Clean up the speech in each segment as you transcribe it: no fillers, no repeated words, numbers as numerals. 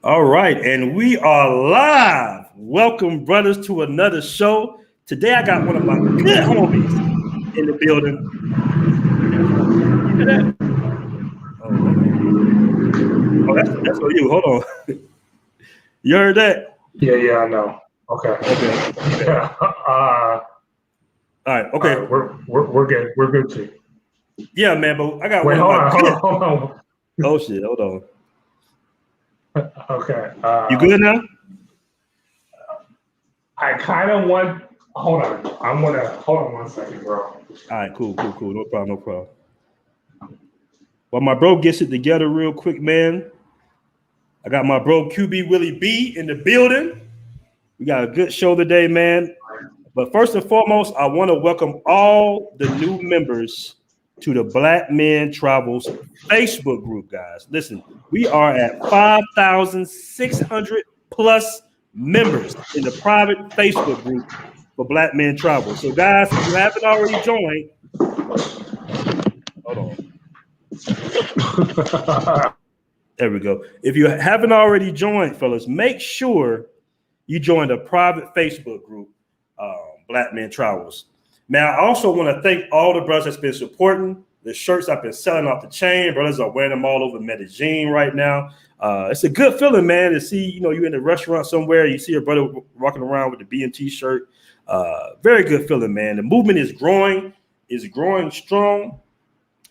All right, and we are live. Welcome, brothers, to another show. Today, I got one of my good homies in the building. You hear that? Oh, hold on. Oh, that's for you. Hold on. You heard that? Yeah, I know. Okay. Yeah. All right. Okay. We're good. We're good too. Yeah, man. But I got Wait, one of my hold on. Oh shit! Hold on. Okay. You good now? I kind of want. Hold on. I'm gonna hold on 1 second, bro. All right. Cool. No problem. Well, my bro gets it together real quick, man. I got my bro QB Willie B in the building. We got a good show today, man. But first and foremost, I want to welcome all the new members to the Black Men Travels Facebook group, guys. Listen, we are at 5,600 plus members in the private Facebook group for Black Men Travel. So, guys, if you haven't already joined, hold on. There we go. If you haven't already joined, fellas, make sure you join the private Facebook group, Black Men Travels. Man, I also want to thank all the brothers that's been supporting the shirts I've been selling off the chain. Brothers are wearing them all over Medellin right now. It's a good feeling, man, to see, you in a restaurant somewhere, you see a brother walking around with the BMT shirt. Very good feeling, man. The movement is growing strong.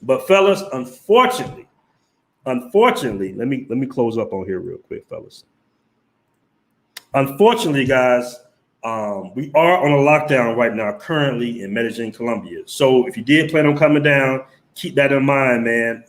But fellas, unfortunately, let me close up on here real quick, fellas. Unfortunately, guys, we are on a lockdown right now, currently in Medellin, Colombia. So if you did plan on coming down, keep that in mind, man.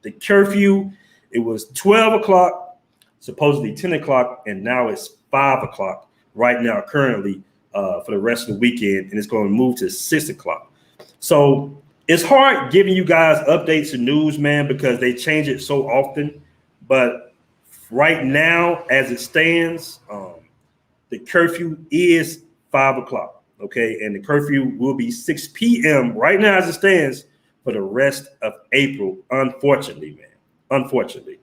The curfew, it was 12 o'clock, supposedly 10 o'clock, and now it's 5 o'clock right now, currently, for the rest of the weekend, and it's going to move to 6 o'clock. So it's hard giving you guys updates and news, man, because they change it so often. But right now, as it stands, the curfew is 5 o'clock, okay? And the curfew will be 6 p.m. right now as it stands for the rest of April, unfortunately, man. Unfortunately.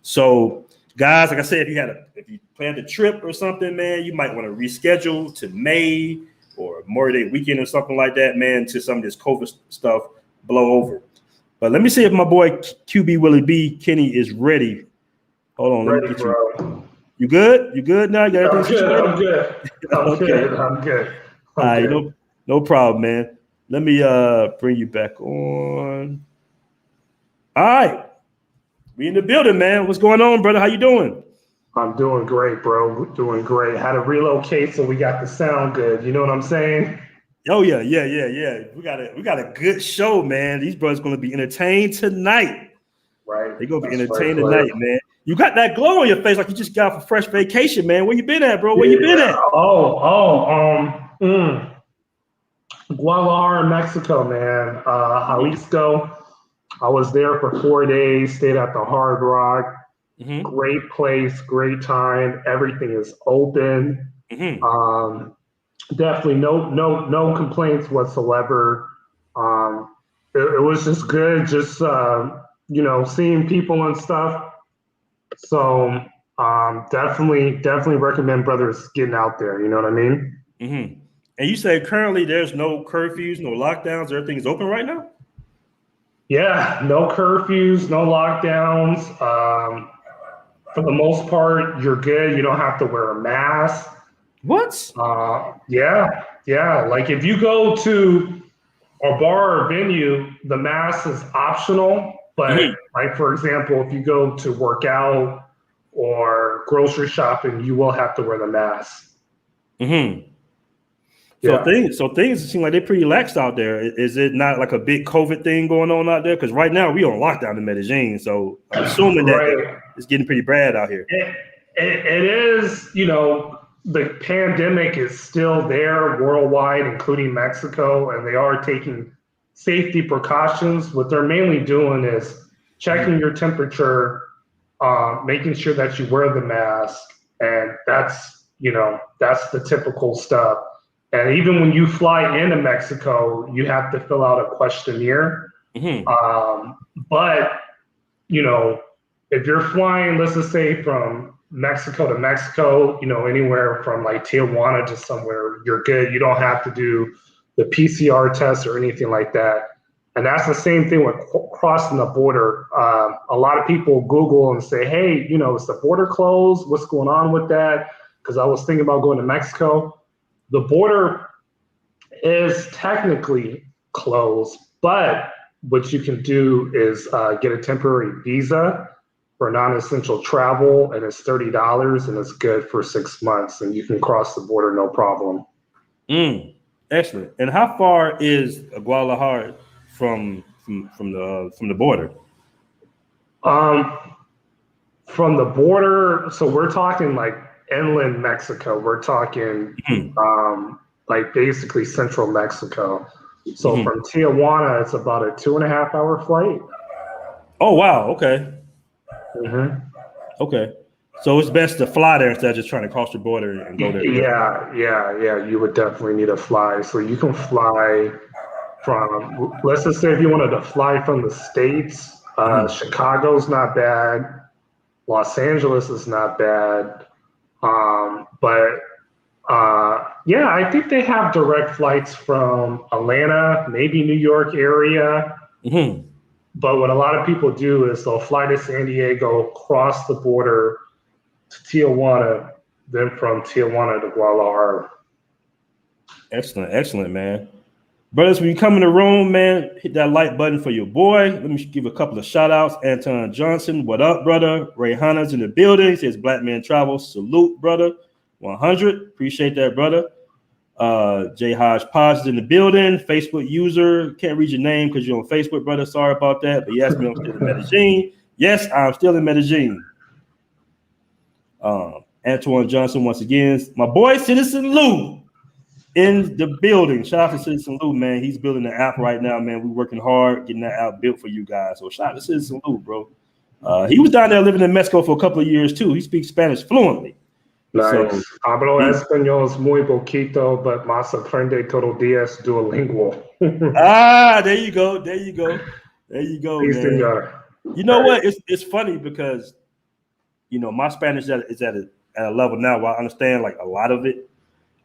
So, guys, like I said, if you planned a trip or something, man, you might want to reschedule to May or Memorial Day weekend or something like that, man, until some of this COVID stuff blow over. But let me see if my boy QB Willie B, Kenny, is ready. Hold on, let me get you. Bro. You good? You good now? You got everything situated? I'm good. All right, no problem, man. Let me bring you back on. All right. We in the building, man. What's going on, brother? How you doing? I'm doing great, bro. Doing great. Had to relocate, so we got the sound good. You know what I'm saying? Oh yeah. We got a good show, man. These brothers gonna be entertained tonight. Right. They're gonna be entertained tonight, man. You got that glow on your face like you just got for fresh vacation, man. Where you been at, bro? Where you been at? Guadalajara, Mexico, man. Jalisco. I was there for 4 days, stayed at the Hard Rock. Mm-hmm. Great place, great time. Everything is open. Mm-hmm. Definitely no complaints whatsoever. It was just good, just seeing people and stuff. So definitely recommend brothers getting out there. You know what I mean? Mm-hmm. And you say currently there's no curfews, no lockdowns. Everything is open right now? Yeah, no curfews, no lockdowns. For the most part, you're good. You don't have to wear a mask. What? Yeah. Like if you go to a bar or venue, the mask is optional. But like, for example, if you go to work out or grocery shopping, you will have to wear the mask. Mm-hmm. So things seem like they're pretty lax out there. Is it not like a big COVID thing going on out there? Because right now we on lockdown in Medellin, so I'm assuming that it's getting pretty bad out here. It is, the pandemic is still there worldwide, including Mexico, and they are taking safety precautions. What they're mainly doing is checking your temperature, making sure that you wear the mask, and that's the typical stuff. And even when you fly into Mexico, you have to fill out a questionnaire. Mm-hmm. But if you're flying, let's just say from Mexico to Mexico, anywhere from like Tijuana to somewhere, you're good. You don't have to do the PCR test or anything like that. And that's the same thing with crossing the border. A lot of people Google and say, hey, is the border closed? What's going on with that? Because I was thinking about going to Mexico. The border is technically closed, but what you can do is get a temporary visa for non-essential travel, and it's $30, and it's good for 6 months, and you can cross the border no problem. Excellent. And how far is Guadalajara from the border? From the border, so we're talking like inland Mexico. We're talking like basically central Mexico. So from Tijuana, it's about a 2.5-hour flight. Oh wow! Okay. Okay. So it's best to fly there instead of just trying to cross the border and go there. Yeah. You would definitely need to fly. So you can fly from, let's just say if you wanted to fly from the States, Chicago's not bad. Los Angeles is not bad. Yeah, I think they have direct flights from Atlanta, maybe New York area. But what a lot of people do is they'll fly to San Diego, cross the border to Tijuana, then from Tijuana to Guadalajara. Excellent, man. Brothers, when you come in the room, man, hit that like button for your boy. Let me give a couple of shout outs. Anton Johnson, what up, brother? Ray Hanna's in the building. Says Black Man Travels. Salute, brother. 100. Appreciate that, brother. Jay Hodgepodge is in the building. Facebook user. Can't read your name because you're on Facebook, brother. Sorry about that. But yes, I'm still in Medellin. Yes, I'm still in Medellin. Antoine Johnson, once again. My boy, Citizen Lou, in the building. Shout out to Citizen Lou, man. He's building the app right now, man. We're working hard getting that app built for you guys. So shout out to Citizen Lou, bro. He was down there living in Mexico for a couple of years, too. He speaks Spanish fluently. Nice. So, hablo español muy poquito, but más aprende todo días Duolingo. There you go. Sí, man. Señor. You know what? It's funny because, my Spanish is at a level now where I understand like a lot of it,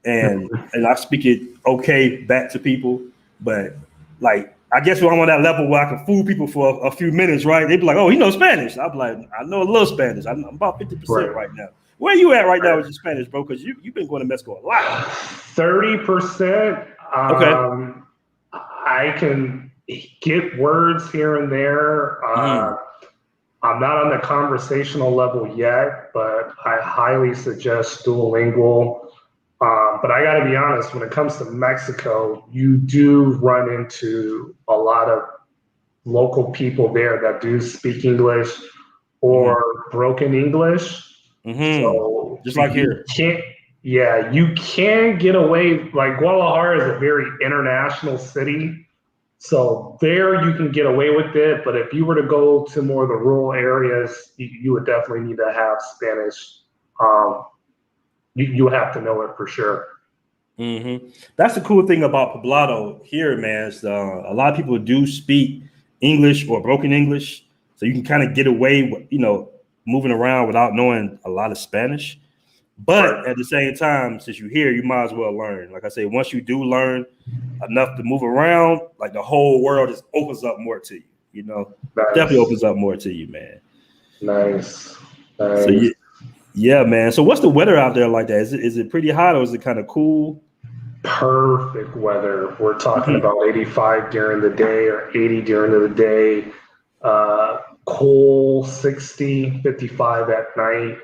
and I speak it okay back to people, but like I guess when I'm on that level where I can fool people for a few minutes, right? They'd be like, "Oh, he knows Spanish." I'm like, "I know a little Spanish. I'm about 50% right now." Where you at right now with your Spanish, bro? Because you've been going to Mexico a lot. 30%. Okay. I can get words here and there. I'm not on the conversational level yet, but I highly suggest Duolingo. But I got to be honest, when it comes to Mexico, you do run into a lot of local people there that do speak English or broken English. So just like here. You can get away. Like Guadalajara is a very international city. So there you can get away with it. But if you were to go to more of the rural areas, you would definitely need to have Spanish. You would have to know it for sure. That's the cool thing about Poblado here, man. Is, a lot of people do speak English or broken English. So you can kind of get away with, moving around without knowing a lot of Spanish. But at the same time, since you're here, you might as well learn. Like I say, once you do learn enough to move around, like the whole world just opens up more to you, Nice. Definitely opens up more to you, man. Nice. So yeah, man. So what's the weather out there like that? Is it pretty hot or is it kind of cool? Perfect weather. We're talking about 85 during the day or 80 during the day. Cool 60, 55 at night.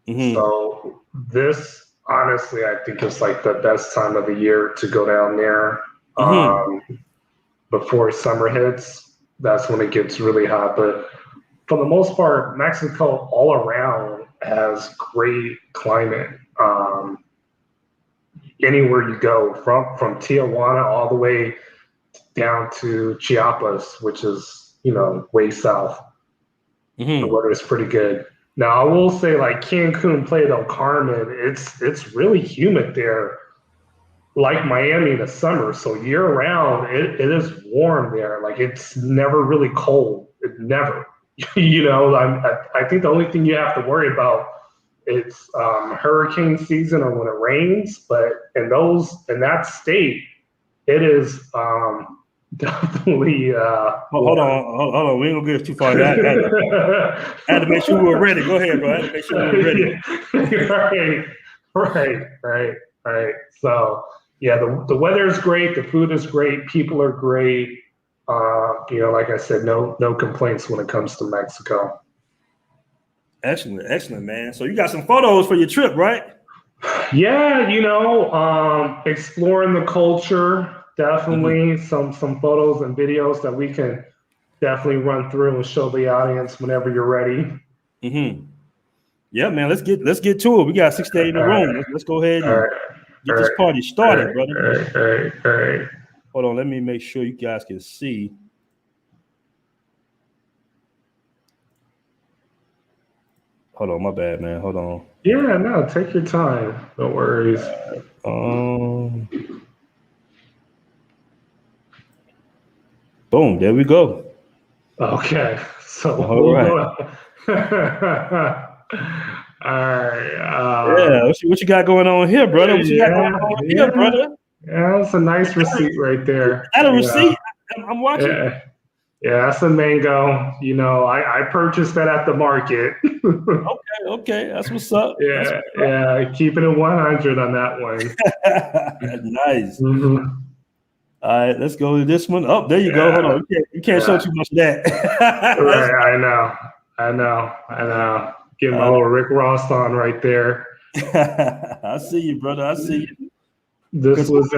So this, honestly, I think is like the best time of the year to go down there. Before summer hits, that's when it gets really hot. But for the most part, Mexico all around has great climate. Anywhere you go, from Tijuana all the way down to Chiapas, which is, way south. The weather is pretty good. Now, I will say, like Cancun, Playa del Carmen, it's really humid there, like Miami in the summer. So year round, it is warm there. Like it's never really cold. It never. I think the only thing you have to worry about it's hurricane season or when it rains, but in that state, it is definitely. Hold on. We ain't gonna get too far. I had to make sure we were ready. Go ahead, bro. I had to make sure we were ready. Right. So yeah, the weather is great, the food is great, people are great. Like I said, no complaints when it comes to Mexico. Excellent, man. So you got some photos for your trip, right? Yeah, exploring the culture, definitely some photos and videos that we can definitely run through and show the audience whenever you're ready. Yeah, man. Let's get to it. We got 68 in the room. Let's go ahead and get this party started, brother. All right. Hold on, let me make sure you guys can see. Hold on, my bad, man. Hold on. Yeah, no, take your time. No worries. Boom, there we go. Okay, so All right. All right. What you got going on here, brother? What you got going on here, brother? Yeah, that's a nice receipt right there. At a receipt? I'm watching. Yeah, that's a mango. I purchased that at the market. Okay, that's what's up. Yeah, keeping it 100 on that one. Nice. All right, let's go to this one. Oh, there you go. Hold on. You can't show too much of that. Right, I know. Getting a little Rick Ross on right there. I see you, brother. I see you. This was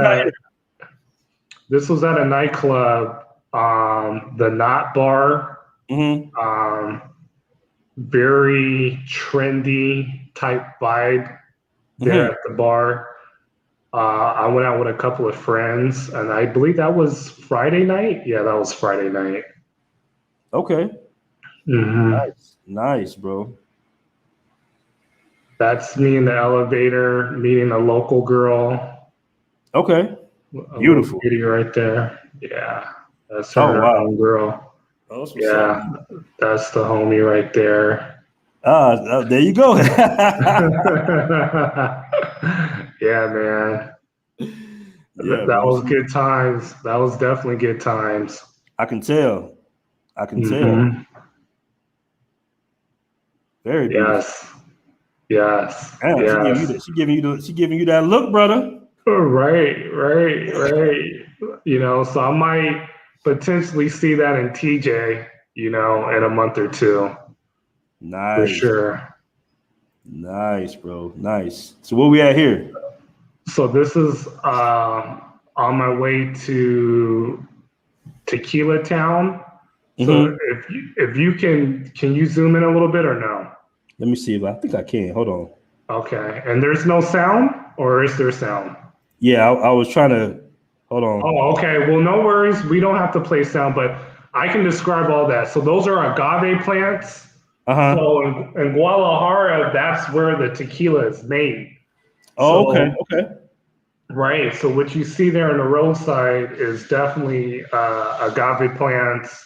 at a nightclub, the Knot Bar. Very trendy type vibe there at the bar. I went out with a couple of friends, and I believe that was Friday night. Yeah, that was Friday night. Okay. Nice, bro. That's me in the elevator meeting a local girl. Okay. Beautiful. Lady right there. Yeah, that's her home girl. Oh, that's the homie right there. There you go. Yeah, man. That was good times. That was definitely good times. I can tell. Very beautiful. Yes. She giving you that look, brother. Right. So I might potentially see that in TJ, in a month or two. Nice. For sure. Nice, bro. Nice. So where we at here? So this is on my way to Tequila Town. So if you can you zoom in a little bit or no? Let me see. I think I can. Hold on. Okay. And there's no sound, or is there sound? Yeah, I was trying to. Hold on. Oh, okay. Well, no worries. We don't have to play sound, but I can describe all that. So those are agave plants. So in Guadalajara, that's where the tequila is made. Oh, okay. Right. So what you see there on the roadside is definitely agave plants.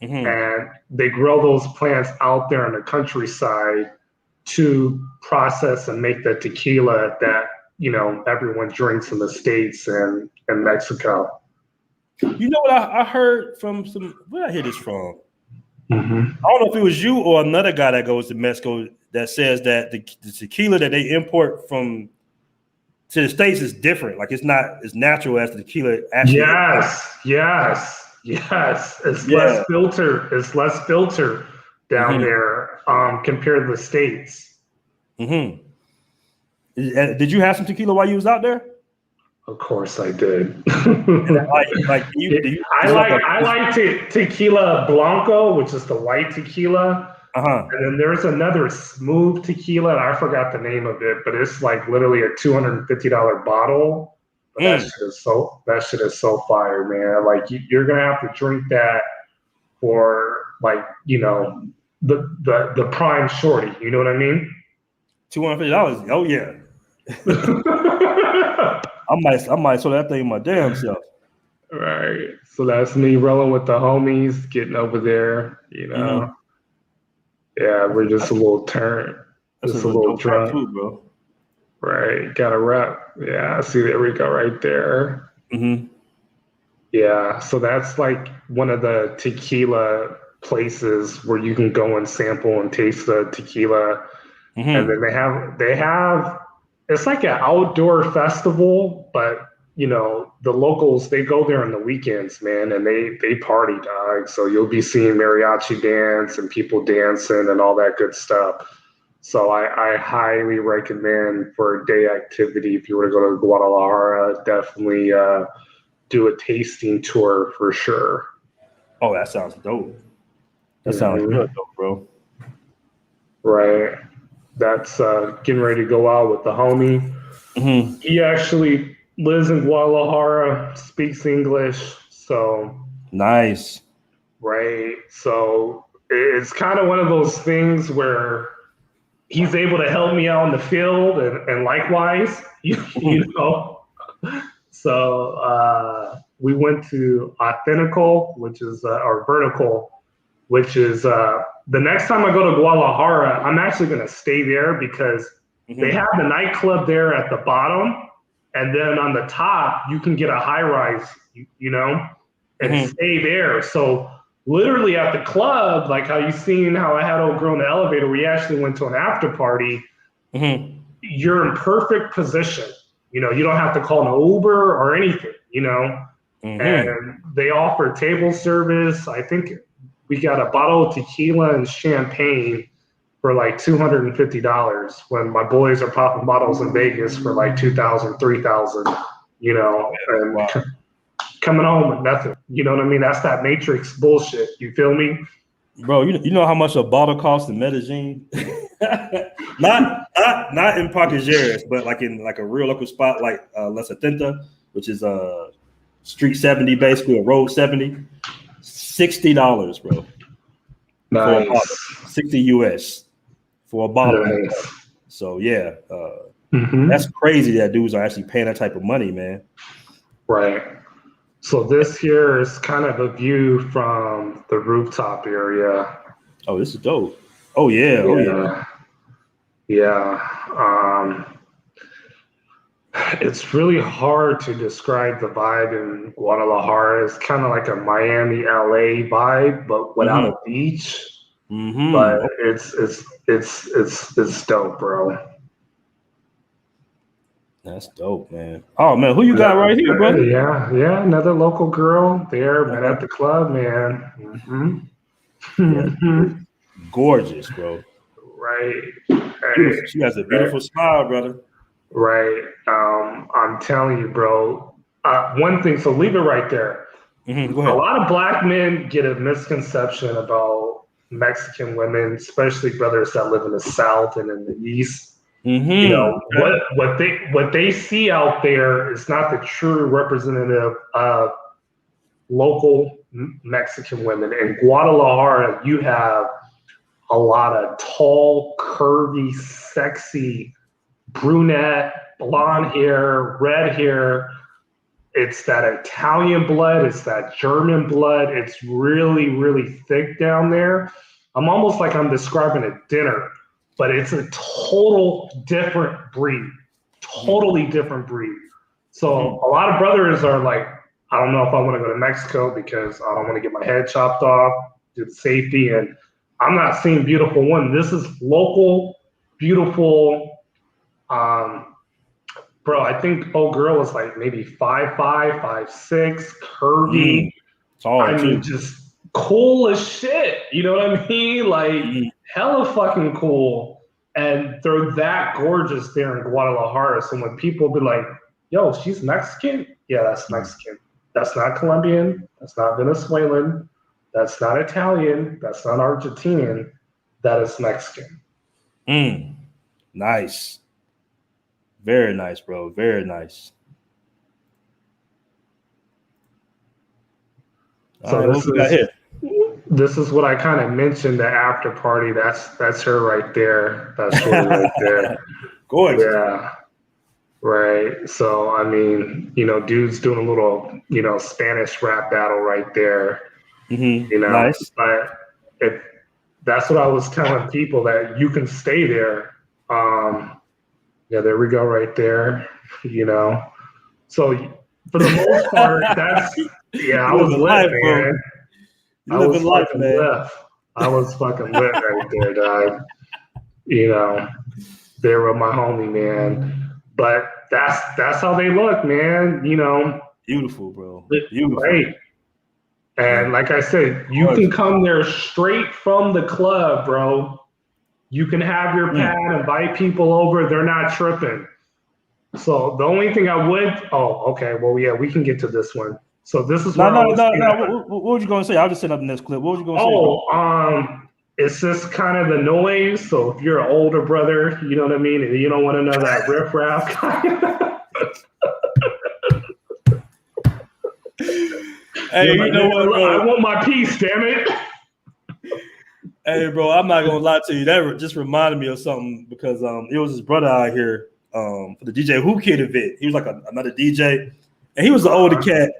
And they grow those plants out there in the countryside to process and make the tequila that, everyone drinks in the States and Mexico. You know what I heard from where did I hear this from? I don't know if it was you or another guy that goes to Mexico that says that the tequila that they import to the States is different. Like it's not as natural as the tequila actually. Yes. It's less filter. It's less filter down there compared to the States. Did you have some tequila while you was out there? Of course I did. I like tequila blanco, which is the white tequila. And then there's another smooth tequila, and I forgot the name of it, but it's like literally a $250 bottle. But that shit is so fire, man. Like you're gonna have to drink that for the prime shorty. You know what I mean? $250. Oh yeah. I might sell that thing my damn self. Right. So that's me rolling with the homies, getting over there. Yeah, we're just a little turn. That's just a a little dope rap drunk. too, bro. Right, got a rep. Yeah, see, there we go, right there. Mm-hmm. Yeah, so that's like one of the tequila places where you can go and sample and taste the tequila. And then Mm-hmm. they have it's like an outdoor festival, but the locals, they go there on the weekends, man, and they party, dog. So you'll be seeing mariachi dance and people dancing and all that good stuff. So I highly recommend for a day activity, if you were to go to Guadalajara, definitely do a tasting tour for sure. Oh, that sounds dope. That sounds Hmm. real dope, bro. Right. That's getting ready to go out with the homie. Mm-hmm. He actually lives in Guadalajara, speaks English. So, Nice. right. So it's kind of one of those things where he's able to help me out in the field and likewise, you Mm-hmm. know. So we went to Authentical, which is or Vertical, which is the next time I go to Guadalajara, I'm actually going to stay there because they Mm-hmm. have the nightclub there at the bottom, and then on the top you can get a high rise, and Mm-hmm. stay there. So literally at the club, like how you seen how I had old girl in the elevator, we actually went to an after party. Mm-hmm. You're in perfect position. You don't have to call an Uber or anything. Mm-hmm. And they offer table service. I think we got a bottle of tequila and champagne for like $250 when my boys are popping bottles in Vegas for like 2,000, 3,000. And Wow. coming home with nothing. You know what I mean? That's that Matrix bullshit. You feel me? Bro, you know how much a bottle costs in Medellin? not in Parquejeres, but like in like a real local spot like La Setenta, which is Street 70, basically a road 70. $60, bro, for a bottle. Nice. 60 US for a bottle like that. Nice. So yeah, that's Mm-hmm. crazy that dudes are actually paying that type of money, man. Right. So this here is kind of a view from the rooftop area. Oh, this is dope. Oh yeah, oh yeah. Yeah. Yeah. It's really hard to describe the vibe in Guadalajara. It's kind of like a Miami, LA vibe, but without Mm-hmm. a beach. But Mm-hmm. it's dope, bro. That's dope, man. Oh man, who you got Yeah, right here, brother? yeah. Another local girl there, met Uh-huh. at the club, man. Yeah, Hmm. gorgeous, bro. Right. Beautiful. Hey, She has a beautiful smile, brother. right. I'm telling you, bro. One thing, so leave it right there. Go A ahead. lot of black men get a misconception about Mexican women, especially brothers that live in the South and in the East. Okay. What they see out there is not the true representative of local Mexican women. In Guadalajara, you have a lot of tall, curvy, sexy, brunette, blonde hair, red hair. It's that Italian blood, it's that German blood. It's really, really thick down there. I'm almost like I'm describing a dinner, but it's a total different breed. Mm-hmm. Totally different breed. Mm-hmm. So a lot of brothers are like, I don't know if I want to go to Mexico because I don't want to get my head chopped off due to safety. And I'm not seeing beautiful women. This is local, beautiful. Um, Bro, I think old girl was like maybe 5'5", 5'6", curvy. Tall I mean, too. just cool as shit. You know what I mean? Like Mm-hmm. hella fucking cool. And they're that gorgeous there in Guadalajara. So when people be like, yo, she's Mexican? Yeah, that's Mexican. That's not Colombian. That's not Venezuelan. That's not Italian. That's not Argentinian. That is Mexican. Nice. Very nice, bro. Very nice. All So right, what this we got is here? this is what I kind of mentioned, the after party. That's her right there. That's Shorty right there. Gorgeous, bro. Yeah. Right. So I mean, dude's doing a little, Spanish rap battle right there, Nice. But if that's what I was telling people, that you can stay there Yeah, there we go, right there. You know, so for the most part, that's I You was living lit, life, bro. man. You living life, man. Lit. I was fucking lit right there, dog. You know, there with my homie, man. But that's how they look, man. You know, Beautiful, bro. Beautiful. right. And like I said, you can come there straight from the club, bro. You can have your pad, invite people over. They're not tripping. So the only thing I would, okay, well, yeah, we can get to this one. So this is no. What were you going to say? I'll just set up in this clip. What was you going to say? It's just kind of the noise. So if you're an older brother, you know what I mean, and you don't want to know that riffraff. Hey, you know what, bro? I want my piece, damn it. Hey, bro, I'm not gonna lie to you. That just reminded me of something because it was his brother out here for the DJ Who Kid event. He was like another DJ, and he was an older cat,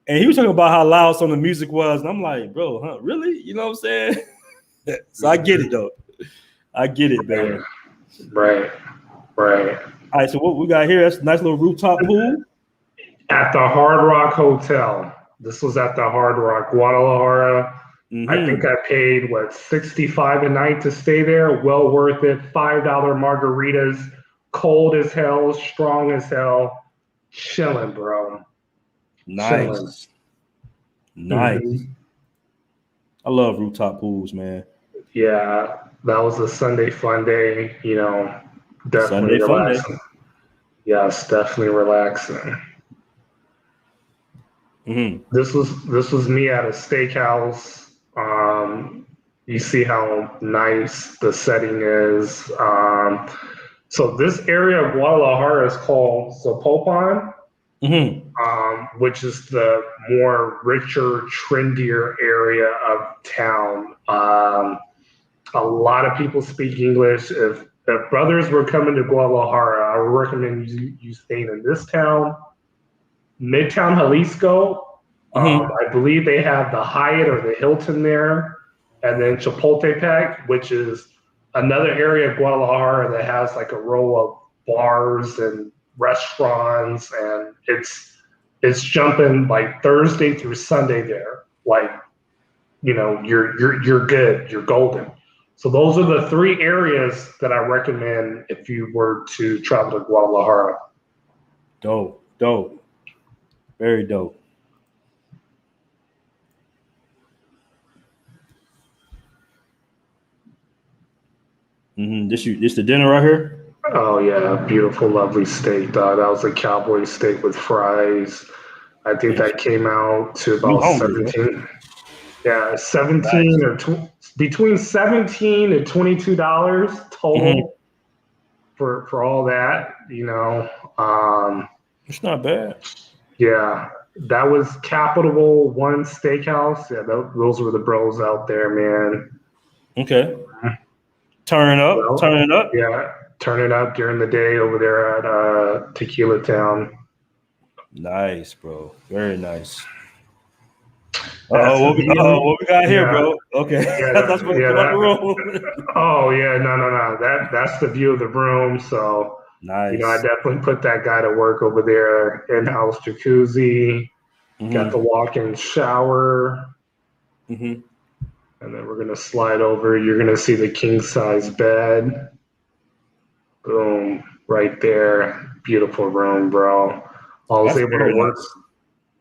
and he was talking about how loud some of the music was, and I'm like, bro, really? You know what I'm saying? So I get it though. I get it, man. Right. All right, so what we got here? That's a nice little rooftop pool at the Hard Rock Hotel. This was at the Hard Rock Guadalajara. I think I paid $65 a night to stay there. Well worth it. $5 margaritas, cold as hell, strong as hell, chilling, bro. Nice. I love rooftop pools, man. Yeah, that was a Sunday fun day. You know, definitely Sunday relaxing. Fun day. Yes, definitely relaxing. This was me at a steakhouse. You see how nice the setting is. So this area of Guadalajara is called Zapopan, which is the more richer, trendier area of town. A lot of people speak English. If brothers were coming to Guadalajara, I would recommend you staying in this town. Midtown Jalisco, I believe they have the Hyatt or the Hilton there, and then Chapultepec, which is another area of Guadalajara that has like a row of bars and restaurants, and it's jumping like Thursday through Sunday there. Like, you know, you're good, you're golden. So those are the three areas that I recommend if you were to travel to Guadalajara. Dope. Very dope. This the dinner right here? Oh yeah, beautiful, lovely steak, dog. That was a cowboy steak with fries. I think that came out to about 17. Yeah, 17 or between $17 and $22 total for all that. You know, it's not bad. Yeah, that was Capital One Steakhouse. Yeah, those were the bros out there, man. Okay. Turn it up. Yeah, turn it up during the day over there at Tequila Town. Nice, bro. Very nice. What we got here, bro? Okay. That's what the room. Oh yeah, no. That's the view of the room. So nice. You know, I definitely put that guy to work over there. In-house jacuzzi, got the walk-in shower. And then we're gonna slide over. You're gonna see the king-size bed. Boom, right there. Beautiful room, bro. I was able to work.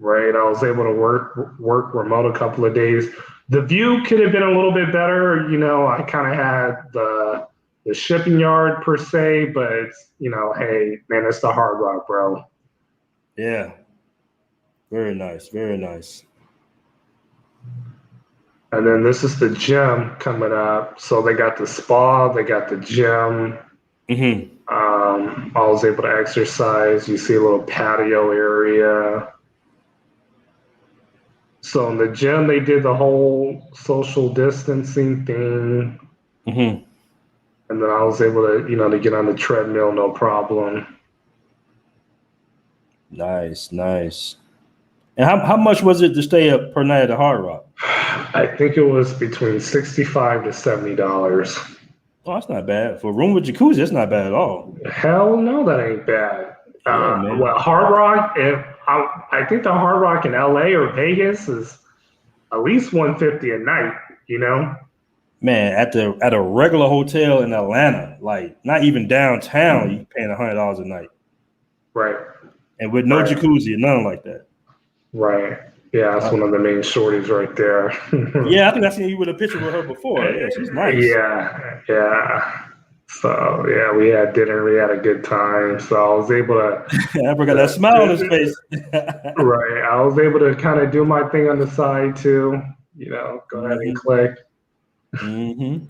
Right, I was able to work remote a couple of days. The view could have been a little bit better. You know, I kind of had the shipping yard per se, but you know, hey, man, it's the Hard Rock, bro. Yeah, very nice. And then this is the gym coming up. So they got the spa, they got the gym. I was able to exercise. You see a little patio area. So in the gym, they did the whole social distancing thing. And then I was able to, to get on the treadmill, no problem. Nice. And how much was it to stay up per night at the Hard Rock? I think it was between $65 to $70. Oh, that's not bad. For a room with jacuzzi, that's not bad at all. Hell no, that ain't bad. Yeah, man. Well, Hard Rock, I think the Hard Rock in LA or Vegas is at least 150 a night, you know? Man, at a regular hotel in Atlanta, like not even downtown, you paying $100 a night. Right. And with no jacuzzi and nothing like that. Right. Yeah, that's one of the main shorties right there. Yeah, I think I seen you with a picture with her before. Yeah, she's nice. Yeah. So yeah, we had dinner, we had a good time. So I was able to I got that smile on his face. Right. I was able to kind of do my thing on the side too, you know, go ahead and click. Mm-hmm.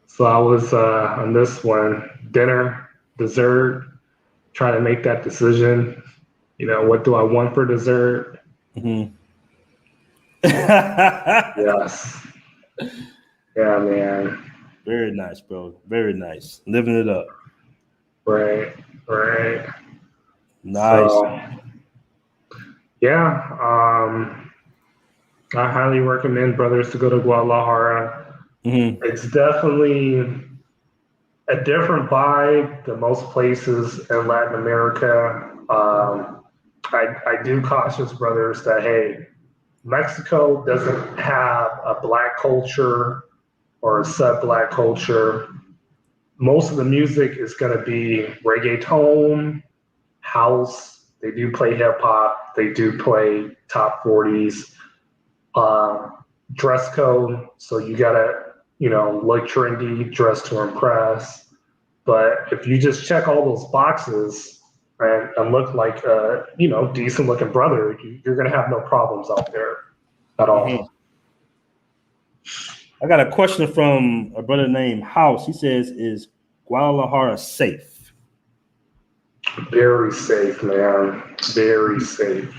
So I was on this one, dinner, dessert, trying to make that decision. You know, what do I want for dessert? Mm-hmm. Yes. Yeah, man. Very nice, bro. Very nice. Living it up. Right. Nice. So, yeah. I highly recommend brothers to go to Guadalajara. Mm-hmm. It's definitely a different vibe than most places in Latin America. I do caution brothers that, hey, Mexico doesn't have a black culture or a sub-black culture. Most of the music is going to be reggaeton, house. They do play hip hop. They do play top 40s. Dress code. So you got to, look trendy, dress to impress. But if you just check all those boxes and look like a, decent looking brother, you're going to have no problems out there at all. Mm-hmm. I got a question from a brother named House. He says, is Guadalajara safe? Very safe, man. Very safe.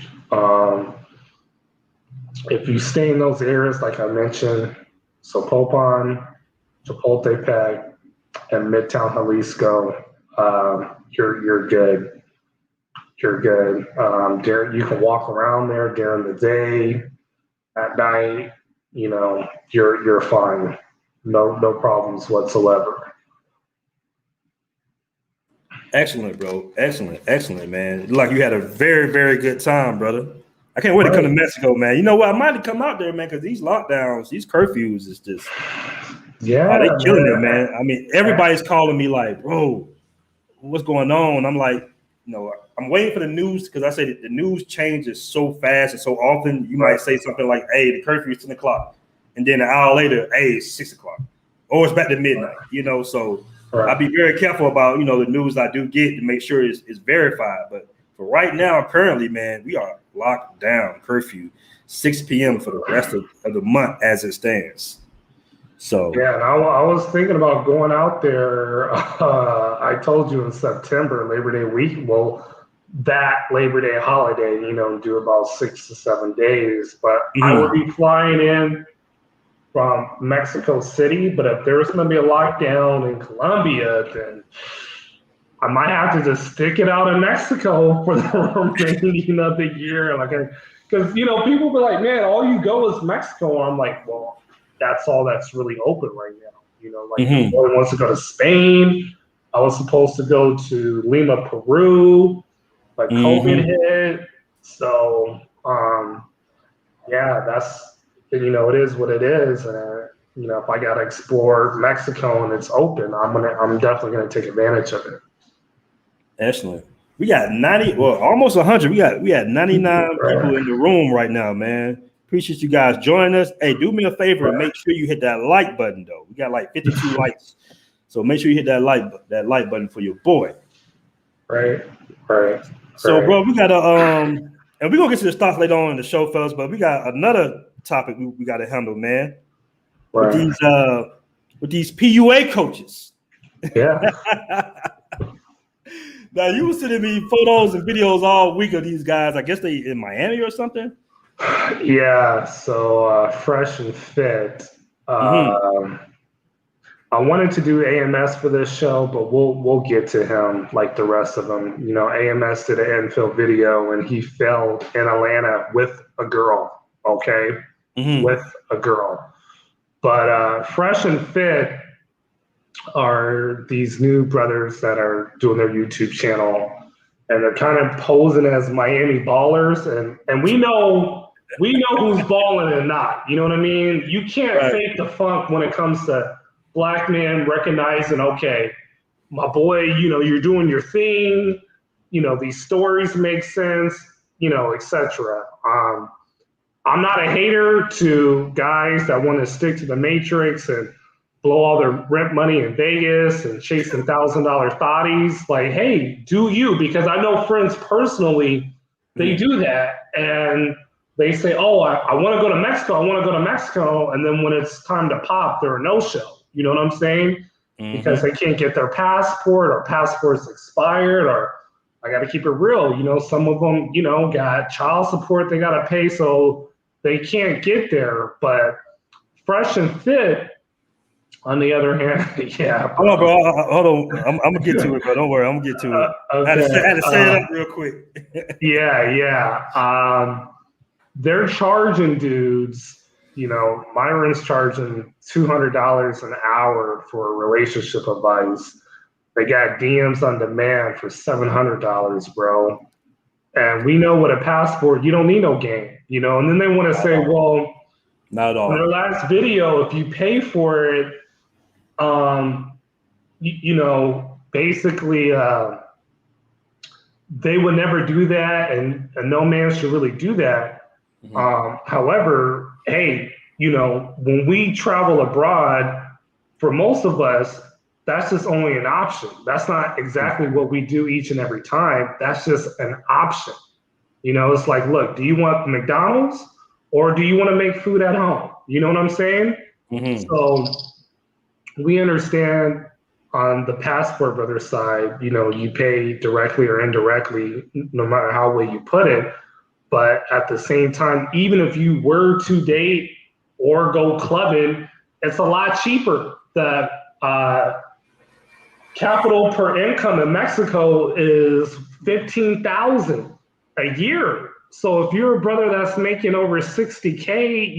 If you stay in those areas, like I mentioned, Zapopan, Chapultepec, and Midtown Jalisco, you're good. You're good. You can walk around there during the day, at night. You're fine. No problems whatsoever. Excellent, bro. Excellent, man. Like you had a very, very good time, brother. I can't wait to come to Mexico, man. You know what? I might have come out there, man, because these lockdowns, these curfews is just, they killing it, man. I mean, everybody's calling me like, bro, what's going on? I'm like, I'm waiting for the news because I say the news changes so fast and so often. You might say something like, hey, the curfew is 10 o'clock. And then an hour later, hey, it's 6 o'clock. Or it's back to midnight, so I'll be very careful about, the news I do get to make sure it's verified. But for right now, currently, man, we are locked down, curfew, 6 p.m. for the rest of the month as it stands. So yeah, and I was thinking about going out there. I told you in September, Labor Day week. Well, that Labor Day holiday, do about 6 to 7 days. But I will be flying in from Mexico City. But if there's going to be a lockdown in Colombia, then I might have to just stick it out in Mexico for the remaining of the year. Because people be like, man, all you go is Mexico. And I'm like, well, that's all that's really open right now. Nobody wants to go to Spain. I was supposed to go to Lima, Peru, but COVID hit. So, that's, it is what it is. And, if I got to explore Mexico and it's open, I'm definitely going to take advantage of it. Excellent. We got almost 100. We had 99 people in the room right now, man. Appreciate you guys joining us. Hey, do me a favor and make sure you hit that like button, though. We got like 52 likes. So make sure you hit that like button for your boy. Right. So, bro, we got and we're going to get to the stuff later on in the show, fellas, but we got another topic we got to handle, man. Right. With these PUA coaches. Yeah. Now, you were sending me photos and videos all week of these guys. I guess they in Miami or something. Yeah, so Fresh and Fit. I wanted to do AMS for this show, but we'll get to him like the rest of them. AMS did an infield video and he fell in Atlanta with a girl, okay? With a girl. But Fresh and Fit, are these new brothers that are doing their YouTube channel, and they're kind of posing as Miami ballers, and we know who's balling and not. You know what I mean? You can't fake the funk when it comes to black men recognizing, okay, my boy, you're doing your thing, these stories make sense, etc. I'm not a hater to guys that want to stick to the matrix and blow all their rent money in Vegas and chasing $1,000 thotties. Like, hey, do you? Because I know friends personally, they do that, and they say, oh, I want to go to Mexico. I want to go to Mexico. And then when it's time to pop, they're a no-show. You know what I'm saying? Because they can't get their passport, or passport's expired, or I got to keep it real. Some of them, got child support they got to pay, so they can't get there. But fresh and fit, on the other hand, yeah. Hold on, bro. Hold on. I'm gonna get to it, bro. Don't worry. I'm gonna get to it. Okay. I had to set it up real quick. Yeah. They're charging dudes. Myron's charging $200 an hour for relationship advice. They got DMs on demand for $700, bro. And we know with a passport, you don't need no game, And then they want to say, well, not at all. In their last video, if you pay for it, basically, they would never do that, and no man should really do that. However, hey, when we travel abroad, for most of us, that's just only an option. That's not exactly what we do each and every time. That's just an option. It's like, look, do you want McDonald's or do you want to make food at home? You know what I'm saying? So we understand on the Passport Brothers side, you pay directly or indirectly, no matter how way you put it. But at the same time, even if you were to date or go clubbing, it's a lot cheaper. The capital per income in Mexico is $15,000 a year. So if you're a brother that's making over $60K,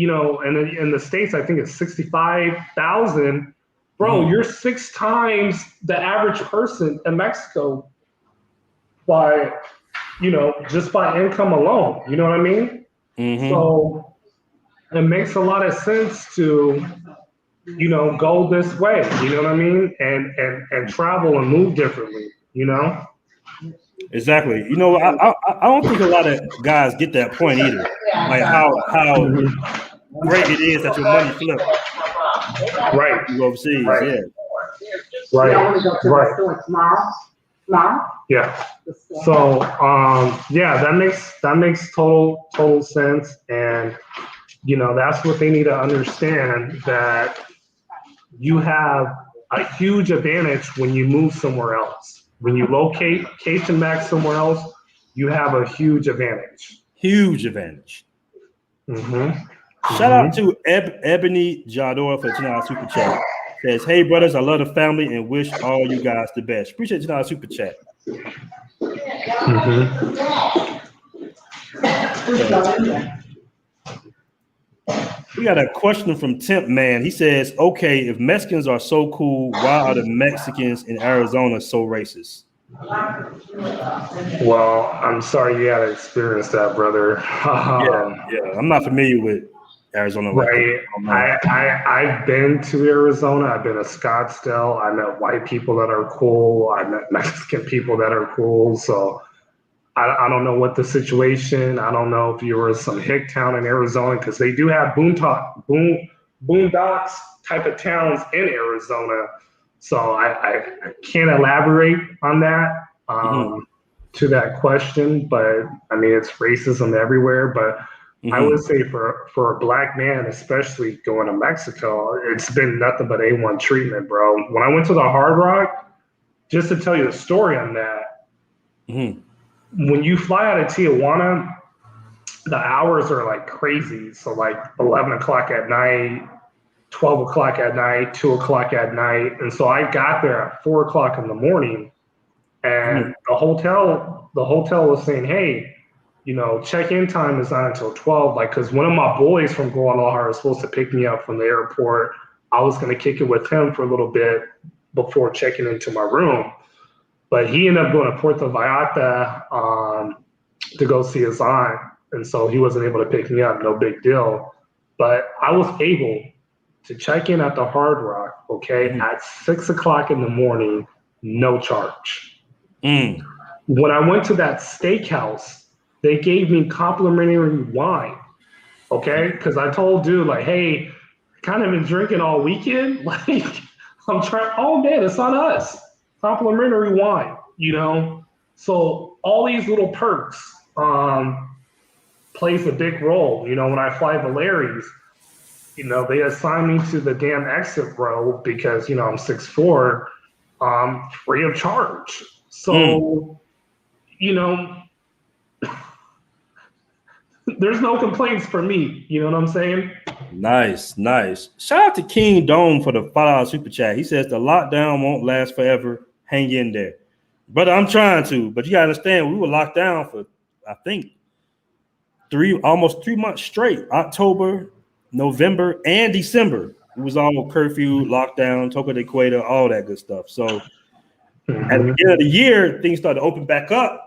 and in the States, I think it's $65,000, bro, you're 6 times the average person in Mexico by, just by income alone. You know what I mean? So it makes a lot of sense to, go this way, you know what I mean? And travel and move differently, Exactly. I don't think a lot of guys get that point either. Like how great it is that your money flips. Right. You overseas, Right. Right. Yeah. So that makes total sense, and that's what they need to understand, that you have a huge advantage when you move somewhere else. When you locate Cation back somewhere else, you have a huge advantage. Huge advantage. Shout out to Ebony Jador for $10 super chat. Says, hey brothers, I love the family and wish all you guys the best. Appreciate $10 super chat. We got a question from Temp Man. He says, okay, if Mexicans are so cool, why are the Mexicans in Arizona so racist? Well, I'm sorry you had to experience that, brother. Yeah. I'm not familiar with Arizona. Right. I've been to Arizona. I've been to Scottsdale. I met white people that are cool. I met Mexican people that are cool. So I don't know what the situation. I don't know if you were in some hick town in Arizona, because they do have boondocks type of towns in Arizona. So I can't elaborate on that to that question. But I mean, it's racism everywhere. But I would say for a black man, especially going to Mexico, it's been nothing but A1 treatment, bro. When I went to the Hard Rock, just to tell you the story on that, when you fly out of Tijuana, the hours are like crazy. So like 11 o'clock at night, 12 o'clock at night, 2 o'clock at night. And so I got there at 4 o'clock in the morning, and the hotel was saying, hey, check-in time is not until 12. Like, because one of my boys from Guadalajara was supposed to pick me up from the airport. I was going to kick it with him for a little bit before checking into my room. But he ended up going to Puerto Vallarta to go see his aunt. And so he wasn't able to pick me up, no big deal. But I was able to check in at the Hard Rock, at 6 o'clock in the morning, no charge. When I went to that steakhouse, they gave me complimentary wine, because I told dude, like, hey, kind of been drinking all weekend. Like, I'm trying, oh man, it's on us. Complimentary wine, So all these little perks plays a big role. When I fly Valeri's, they assign me to the damn exit row because, I'm 6'4", free of charge. So, there's no complaints for me. You know what I'm saying? Nice. Shout out to King Dome for the $5 super chat. He says the lockdown won't last forever. Hang in there. Brother, I'm trying to, but you gotta understand, we were locked down for, I think, almost 3 months straight. October, November, and December. It was all curfew, lockdown, toque de queda, all that good stuff. So at the end of the year, things started to open back up.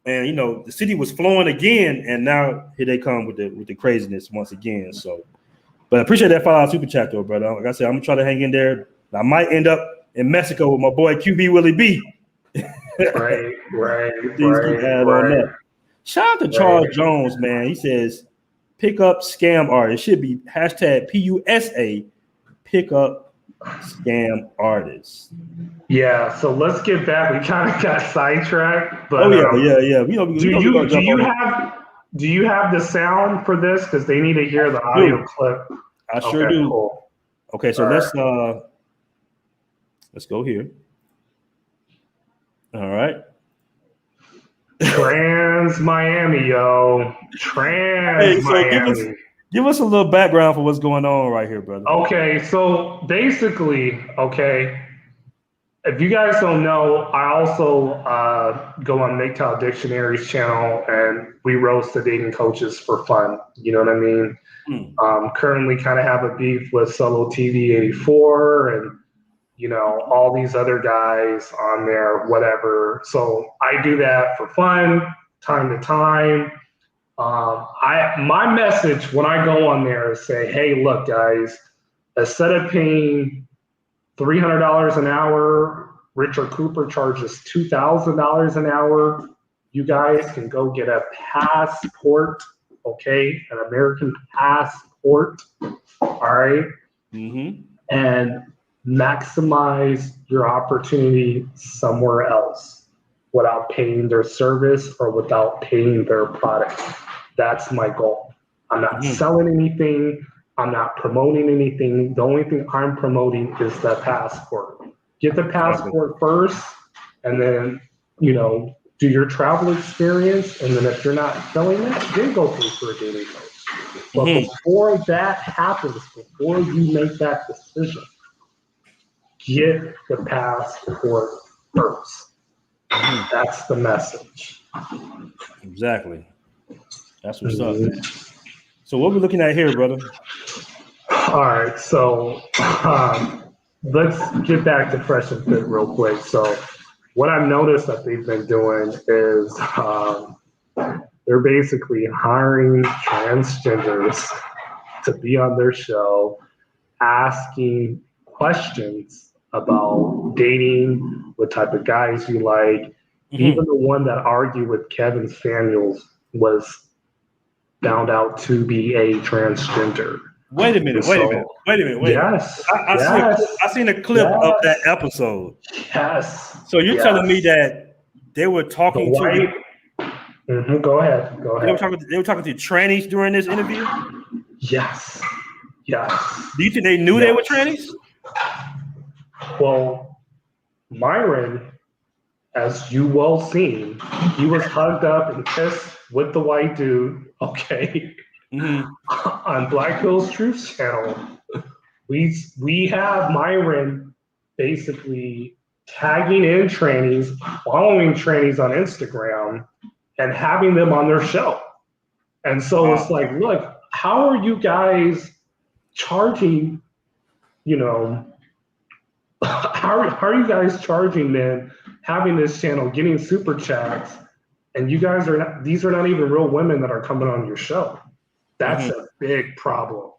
And the city was flowing again, and now here they come with the craziness once again. So, but I appreciate that $5 super chat though, brother. Like I said, I'm gonna try to hang in there. I might end up in Mexico with my boy QB Willie B. Right. Shout out to Charles Jones, man. He says, "Pick up scam artist." It should be hashtag PUSA. Pick up scam artists. Yeah, so let's get back. We kind of got sidetracked, but yeah. Do you have the sound for this? Because they need to hear the audio clip. I sure do. Cool. Okay, so let's go here. All right. Trans Miami, yo. Miami. Give us a little background for what's going on right here, brother. Okay, so basically, if you guys don't know, I also go on MGTOW Dictionary's channel, and we roast the dating coaches for fun. You know what I mean? Currently kind of have a beef with Solo TV 84 and, all these other guys on there, whatever. So I do that for fun, time to time. My message when I go on there is say, hey, look, guys, instead of paying $300 an hour, Richard Cooper charges $2,000 an hour. You guys can go get a passport, an American passport, all right? And maximize your opportunity somewhere else without paying their service or without paying their product. That's my goal. I'm not selling anything. I'm not promoting anything. The only thing I'm promoting is the passport. Get the passport first, and then, do your travel experience. And then if you're not selling that, then go pay for a dating coach. But before that happens, before you make that decision, get the passport first. That's the message. Exactly. That's what's up, man. So what we're looking at here, brother? All right, so let's get back to Fresh and Fit real quick. So what I've noticed that they've been doing is they're basically hiring transgenders to be on their show, asking questions about dating, what type of guys you like. Even the one that argued with Kevin Samuels was found out to be a transgender. Wait a minute. Yes. I seen a clip of that episode. Yes. So you're telling me that they were talking to Go ahead. They were talking to trannies during this interview? Yes. Do you think they knew they were trannies? Well, Myron, as you well seen, he was hugged up and kissed with the white dude, on Black Hills Truth channel. We have Myron basically tagging in trannies, following trannies on Instagram, and having them on their show. And so it's like, look, how are you guys charging, how are you guys charging then, having this channel, getting super chats, and you guys are not, these are not even real women that are coming on your show. That's a big problem.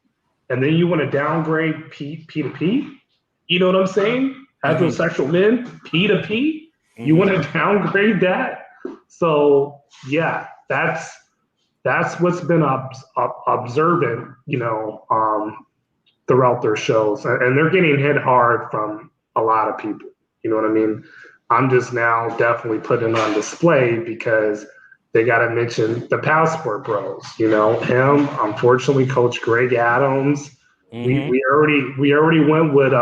And then you want to downgrade P to P? You know what I'm saying? Heterosexual men, P to P? You want to downgrade that? So yeah, that's what's been observant, throughout their shows, and they're getting hit hard from a lot of people. You know what I mean? I'm just now definitely putting it on display because they got to mention the Passport Bros. Him, unfortunately, Coach Greg Adams. We already went with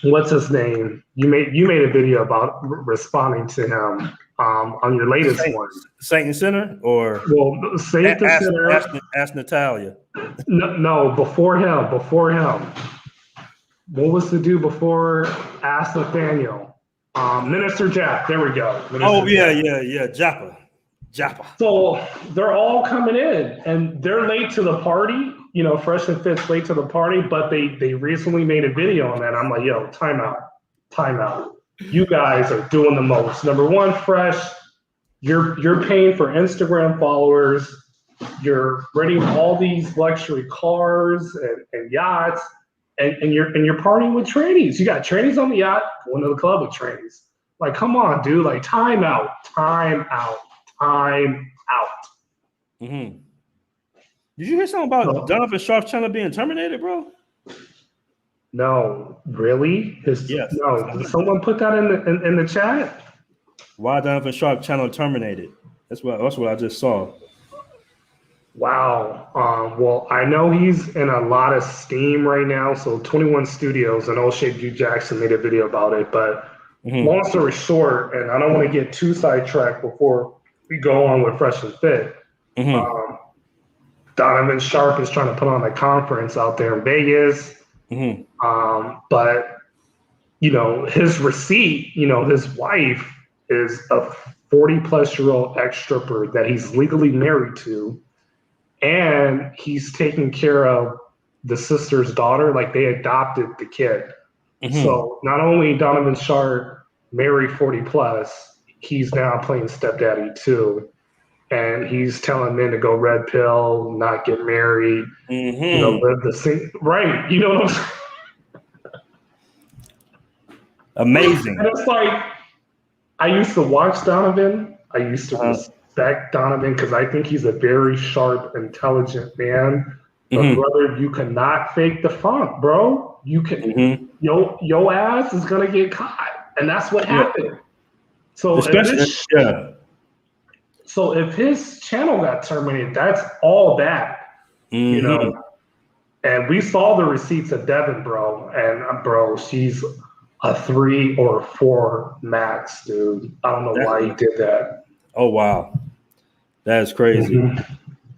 what's his name? You made a video about responding to him on your latest one. Saint and Sinner, or Saint and Sinner. Ask Natalia. No, before him. What was the dude before Ask Nathaniel? Minister Jack. There we go. Joppa. So they're all coming in, and they're late to the party. Fresh and Fit's late to the party, but they recently made a video on that. I'm like, yo, time out. You guys are doing the most. Number one, Fresh, you're paying for Instagram followers. You're renting all these luxury cars and yachts, and you're partying with trannies. You got trannies on the yacht, going to the club with trannies. Like, come on, dude. Like, time out. Did you hear something about Donovan Sharp's channel being terminated, bro? No, really? Yes. No. Did someone put that in the chat? Why Donovan Sharp channel terminated? That's what I just saw. Wow. Well, I know he's in a lot of steam right now. So 21 Studios and O'Shea G Jackson made a video about it. But long story short, and I don't want to get too sidetracked before we go on with Fresh and Fit. Donovan Sharp is trying to put on a conference out there in Vegas. But, his receipt, his wife is a 40-plus-year-old ex-stripper that he's legally married to. And he's taking care of the sister's daughter. Like, they adopted the kid. So not only Donovan Sharp married 40-plus, he's now playing stepdaddy too. And he's telling men to go red pill, not get married, live the same. Right. You know what I'm saying? Amazing. And it's like, I used to watch Donovan. I used to respect Donovan because I think he's a very sharp, intelligent man. But brother, you cannot fake the funk, bro. You can, your ass is gonna get caught, and that's what happened. So So if his channel got terminated, that's all bad, And we saw the receipts of Devin, bro. And bro, she's a 3 or 4 max, dude. I don't know why he did that. Oh wow, that's crazy.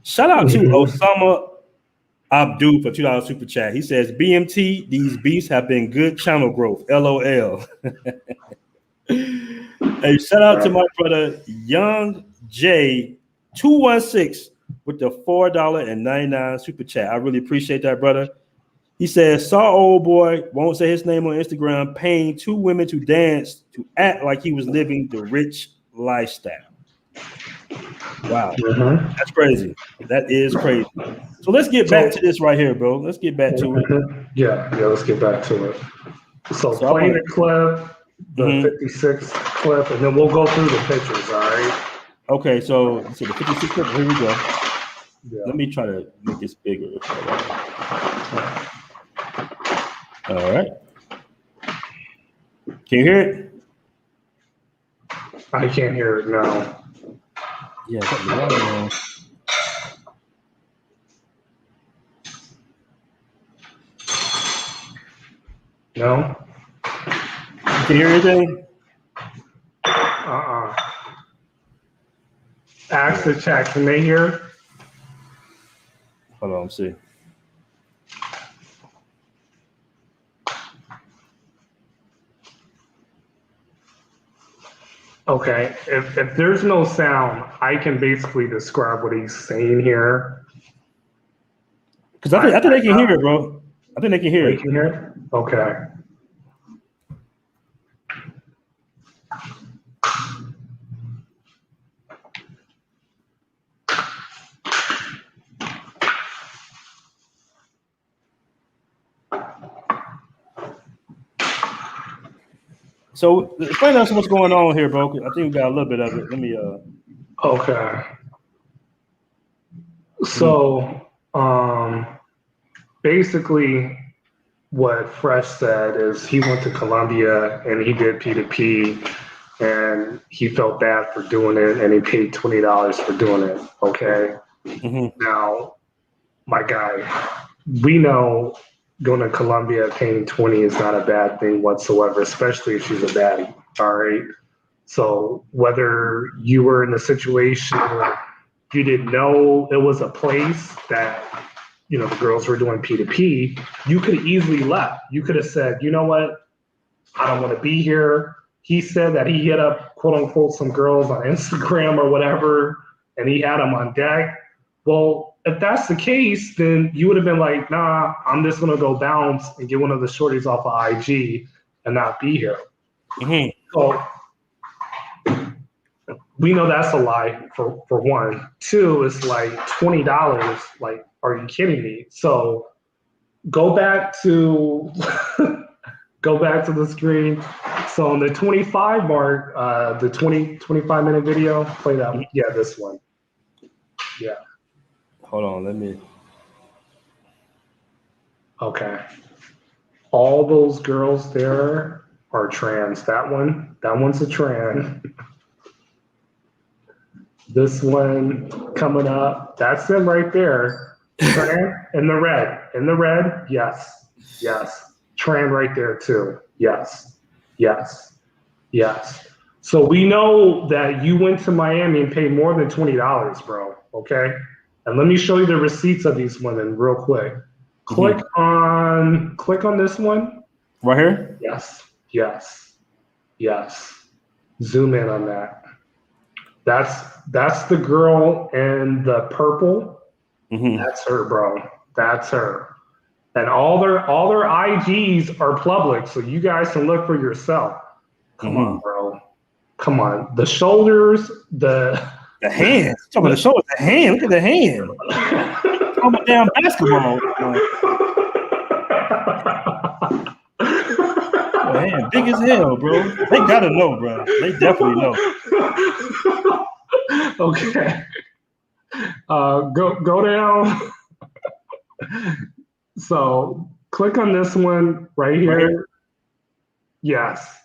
Shout out to Osama Abdul for $2 super chat. He says, "BMT, these beasts have been good channel growth. LOL." Hey, shout out to my brother Young J 216 with the $4.99 super chat. I really appreciate that, brother. He says, saw old boy, won't say his name on Instagram, paying 2 women to dance to act like he was living the rich lifestyle. Wow. That's crazy. That is crazy. So let's get back to this right here, bro. Let's get back to it. Yeah, let's get back to it. So play the clip, the 56 clip, and then we'll go through the pictures, all right? Okay, so the 56 clip, here we go. Yeah. Let me try to make this bigger. All right. Can you hear it? I can't hear it now. Yeah, got the water on. No? You can hear anything? Ask the chat, can they hear? Hold on, let's see. Okay, if there's no sound, I can basically describe what he's saying here. Because I think they can hear it, bro. I think they can hear it. Can hear it? Okay. So explain to us what's going on here, bro. I think we got a little bit of it. Let me Okay. So basically what Fresh said is he went to Colombia and he did P2P and he felt bad for doing it and he paid $20 for doing it. Okay. Now, my guy, we know going to Colombia paying 20 is not a bad thing whatsoever, especially if she's a baddie. All right. So whether you were in a situation where you didn't know it was a place that, you know, the girls were doing P2P, you could have easily left. You could have said, you know what? I don't want to be here. He said that he hit up, quote unquote, some girls on Instagram or whatever, and he had them on deck. Well, if that's the case, then you would have been like, nah, I'm just going to go bounce and get one of the shorties off of IG and not be here. So we know that's a lie for one. Two, it's like $20. Like, are you kidding me? So go back to the screen. So on the 25 mark, the 25-minute video, play that one. Yeah, this one. Yeah. Hold on, let me. Okay. All those girls there are trans. That one's a trans. This one coming up, that's them right there. Tran in the red, yes. Tran right there too, yes. So we know that you went to Miami and paid more than $20, bro, okay? And let me show you the receipts of these women real quick. Click on this one. Right here? Yes. Zoom in on that. That's the girl in the purple. That's her, bro. That's her. And all their IGs are public, so you guys can look for yourself. Come on, bro. Come on. The shoulders, the hands. Talking about the shoulders, the hand. Look at the hand. Talking about damn basketball. Man, big as hell, bro. They gotta know, bro. They definitely know. Okay. Go down. So click on this one right here. Yes.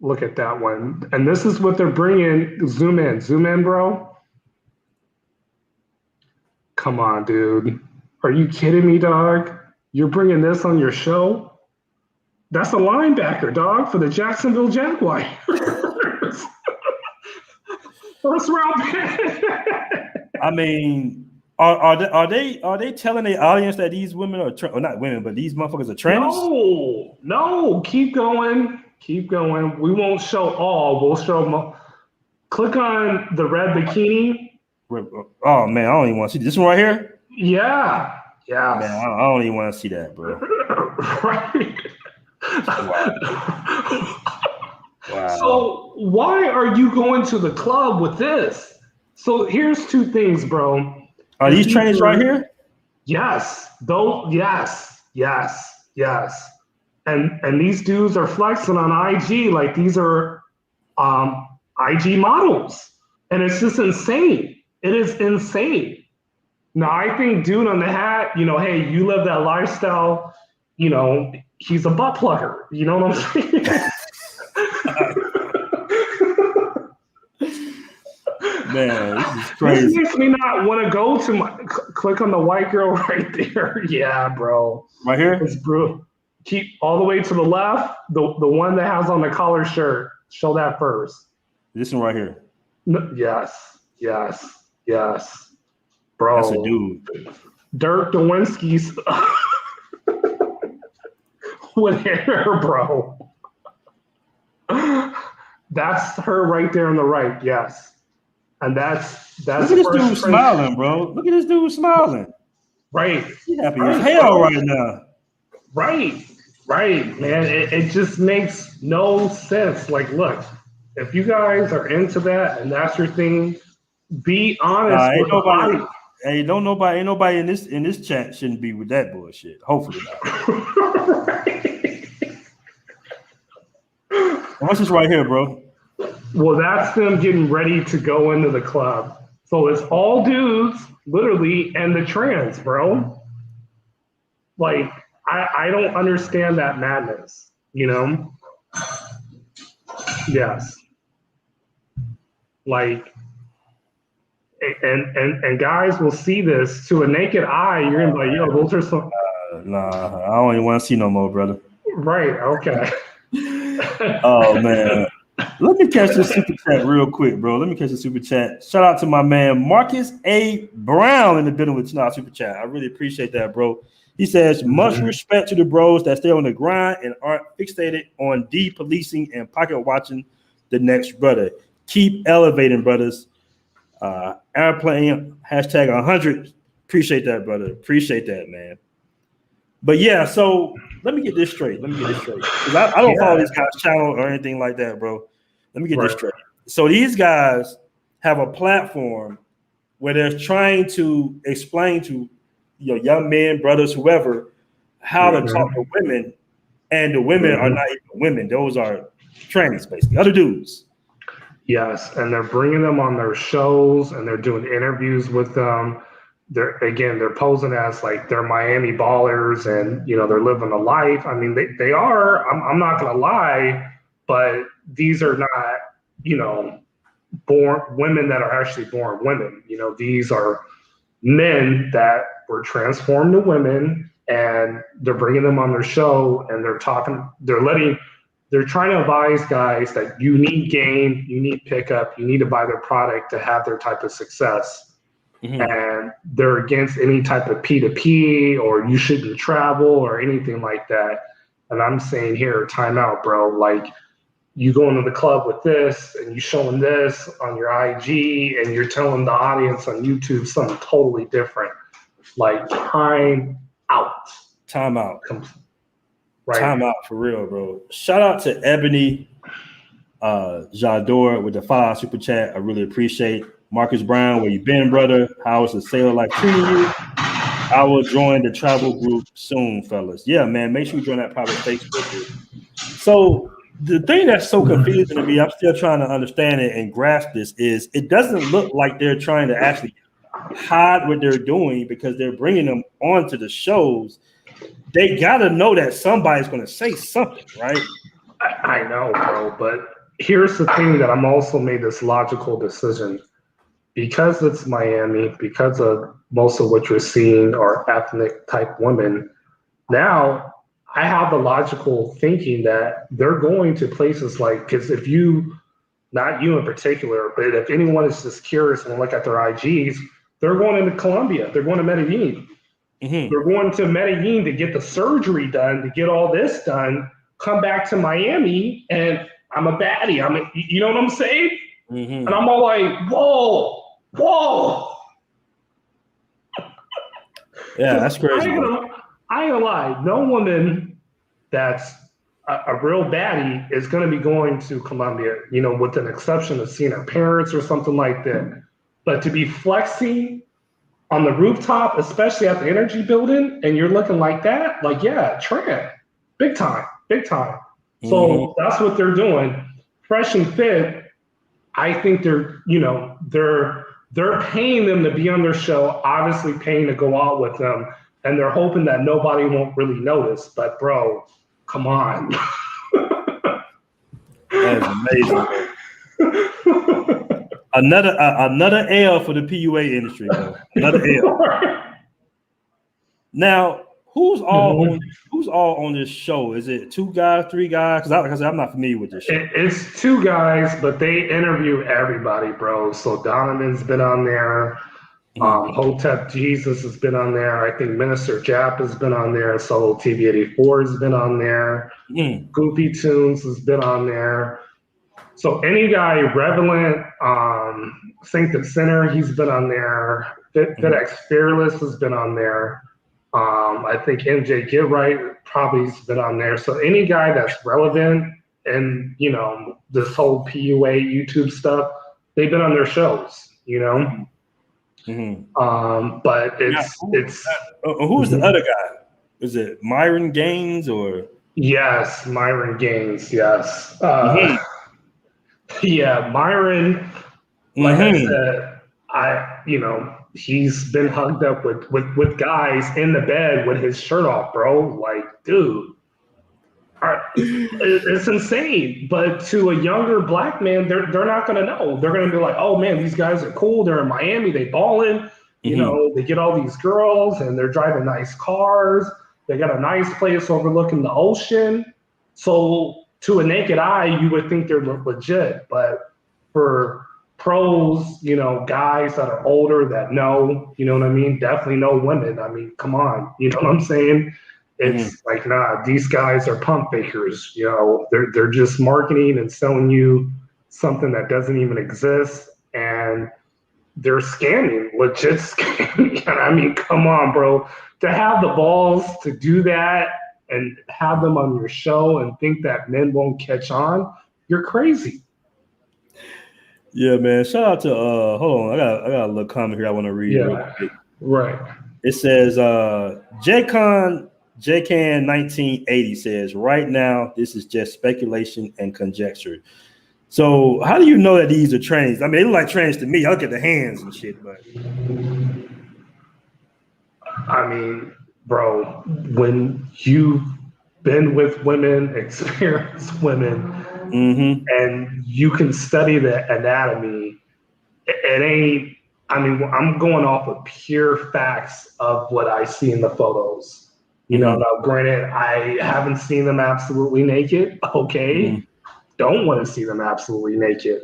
Look at that one. And this is what they're bringing. Zoom in, bro. Come on, dude. Are you kidding me, dog? You're bringing this on your show? That's a linebacker, dog, for the Jacksonville Jaguars. First round pick. I mean, are they telling the audience that these women are or not women, but these motherfuckers are trans? No. Keep going. We won't show all. We'll show. Click on the red bikini. Oh man, I don't even want to see this one right here. Yeah. Man, I don't even want to see that, bro. Right. Wow. So why are you going to the club with this? So here's two things, bro. Are these trainers right here? Yes. Yes. And these dudes are flexing on IG like these are IG models. And it's just insane. It is insane. Now, I think dude on the hat, you know, hey, you live that lifestyle, you know, he's a butt plugger. You know what I'm saying? Man, this is crazy. This makes me not want to go to my. Click on the white girl right there. Yeah, bro. Right here? It's brutal. Keep all the way to the left. The one that has on the collar shirt. Show that first. This one right here. Yes. Bro. That's a dude. Dirk Nowinski's with hair, bro. That's her right there on the right. Yes. And that's look at this dude smiling, bro. Look at this dude smiling. Right. He's happy as hell right now. Right. Right, man. It just makes no sense. Like, look, if you guys are into that and that's your thing, be honest with the audience. Hey, ain't nobody in this chat shouldn't be with that bullshit. Hopefully not. Right. What's this right here, bro? Well, that's them getting ready to go into the club. So it's all dudes, literally, and the trans, bro. Like, I don't understand that madness, you know? Yes. Like, and guys will see this to a naked eye. You're gonna be like, yo, those are some. Nah, I don't even want to see no more, brother. Right. Okay. Oh man. Let me catch this super chat real quick, bro. Let me catch the super chat. Shout out to my man Marcus A. Brown in the building with super chat. I really appreciate that, bro. He says, much respect to the bros that stay on the grind and aren't fixated on de-policing and pocket watching the next brother. Keep elevating, brothers. Airplane hashtag 100. Appreciate that, brother. Appreciate that, man. But yeah, so let me get this straight. Because I don't follow this guy's channel or anything like that, bro. Let me get this straight. So these guys have a platform where they're trying to explain to young men, brothers, whoever, how to talk to women, and the women are not even women; those are trannies, basically, other dudes. Yes, and they're bringing them on their shows, and they're doing interviews with them. They're posing as like they're Miami ballers, and they're living a life. I mean, they are. I'm not gonna lie, but these are not born women that are actually born women. These are men that were transformed to women, and they're bringing them on their show, and they're trying to advise guys that you need game, you need pickup, you need to buy their product to have their type of success. And they're against any type of P2P or you shouldn't travel or anything like that. And I'm saying here, time out, bro. Like, you go into the club with this and you showing this on your IG and you're telling the audience on YouTube something totally different. Like, time out. Time out. Right. Time out for real, bro. Shout out to Ebony Jador with the $5 super chat. I really appreciate. Marcus Brown, where you been, brother? How is the sailor life treating you? I will join the travel group soon, fellas. Yeah, man, make sure you join that private Facebook group. So the thing that's so confusing to me, I'm still trying to understand it and grasp this, is it doesn't look like they're trying to actually hide what they're doing because they're bringing them onto the shows. They got to know that somebody's going to say something, right? I know, bro, but here's the thing that I'm also made this logical decision. Because it's Miami, because of most of what you're seeing are ethnic type women, now I have the logical thinking that they're going to places like, because if you, not you in particular, but if anyone is just curious and look at their IGs, they're going into Colombia, they're going to Medellin. They're going to Medellin to get the surgery done, to get all this done, come back to Miami, and I'm a baddie. You know what I'm saying? And I'm all like, whoa. Yeah, that's crazy. I ain't gonna lie. No woman that's a real baddie is going to be going to Colombia, with an exception of seeing her parents or something like that. But to be flexing on the rooftop, especially at the Energy Building, and you're looking like that, like, yeah, trend, big time. So that's what they're doing. Fresh and Fit, I think they're paying them to be on their show, obviously paying to go out with them, and they're hoping that nobody won't really notice. But bro, come on. That is amazing. Another L for the PUA industry, bro. Another L. Now, who's all on this show? Is it 2 guys, 3 guys? Because I'm not familiar with this show. It's 2 guys, but they interview everybody, bro. So Donovan's been on there. Hotep Jesus has been on there. I think Minister Jap has been on there. Solo TV84 has been on there. Goofy Tunes has been on there. So any guy, Revelant, Saint the Sinner, he's been on there. FedEx Fearless has been on there. I think MJ Get Right probably's been on there. So any guy that's relevant and this whole PUA YouTube stuff, they've been on their shows. But it's who's the other guy? Is it Myron Gaines or? Yes, Myron Gaines. Yes. Yeah, Myron. Like I said, he's been hugged up with guys in the bed with his shirt off, bro. Like, dude, it's insane. But to a younger black man, they're not gonna know. They're gonna be like, oh man, these guys are cool. They're in Miami. They balling. They get all these girls and they're driving nice cars. They got a nice place overlooking the ocean. So to a naked eye, you would think they're legit. But for pros, guys that are older that know, you know what I mean? Definitely know women. I mean, come on. You know what I'm saying? It's like, nah, these guys are pump fakers. They're just marketing and selling you something that doesn't even exist. And they're scamming, legit scamming. I mean, come on, bro. To have the balls to do that and have them on your show and think that men won't catch on, you're crazy. Yeah, man. Shout out to hold on, I got a little comment here I want to read real quick. Right. It says JCan 1980 says, right now this is just speculation and conjecture. So how do you know that these are trannies? I mean, they look like trannies to me. I look at the hands and shit, but I mean, bro, when you've been with women, experienced women, and you can study the anatomy, it ain't, I mean, I'm going off of pure facts of what I see in the photos. Now granted, I haven't seen them absolutely naked. Okay. Don't want to see them absolutely naked.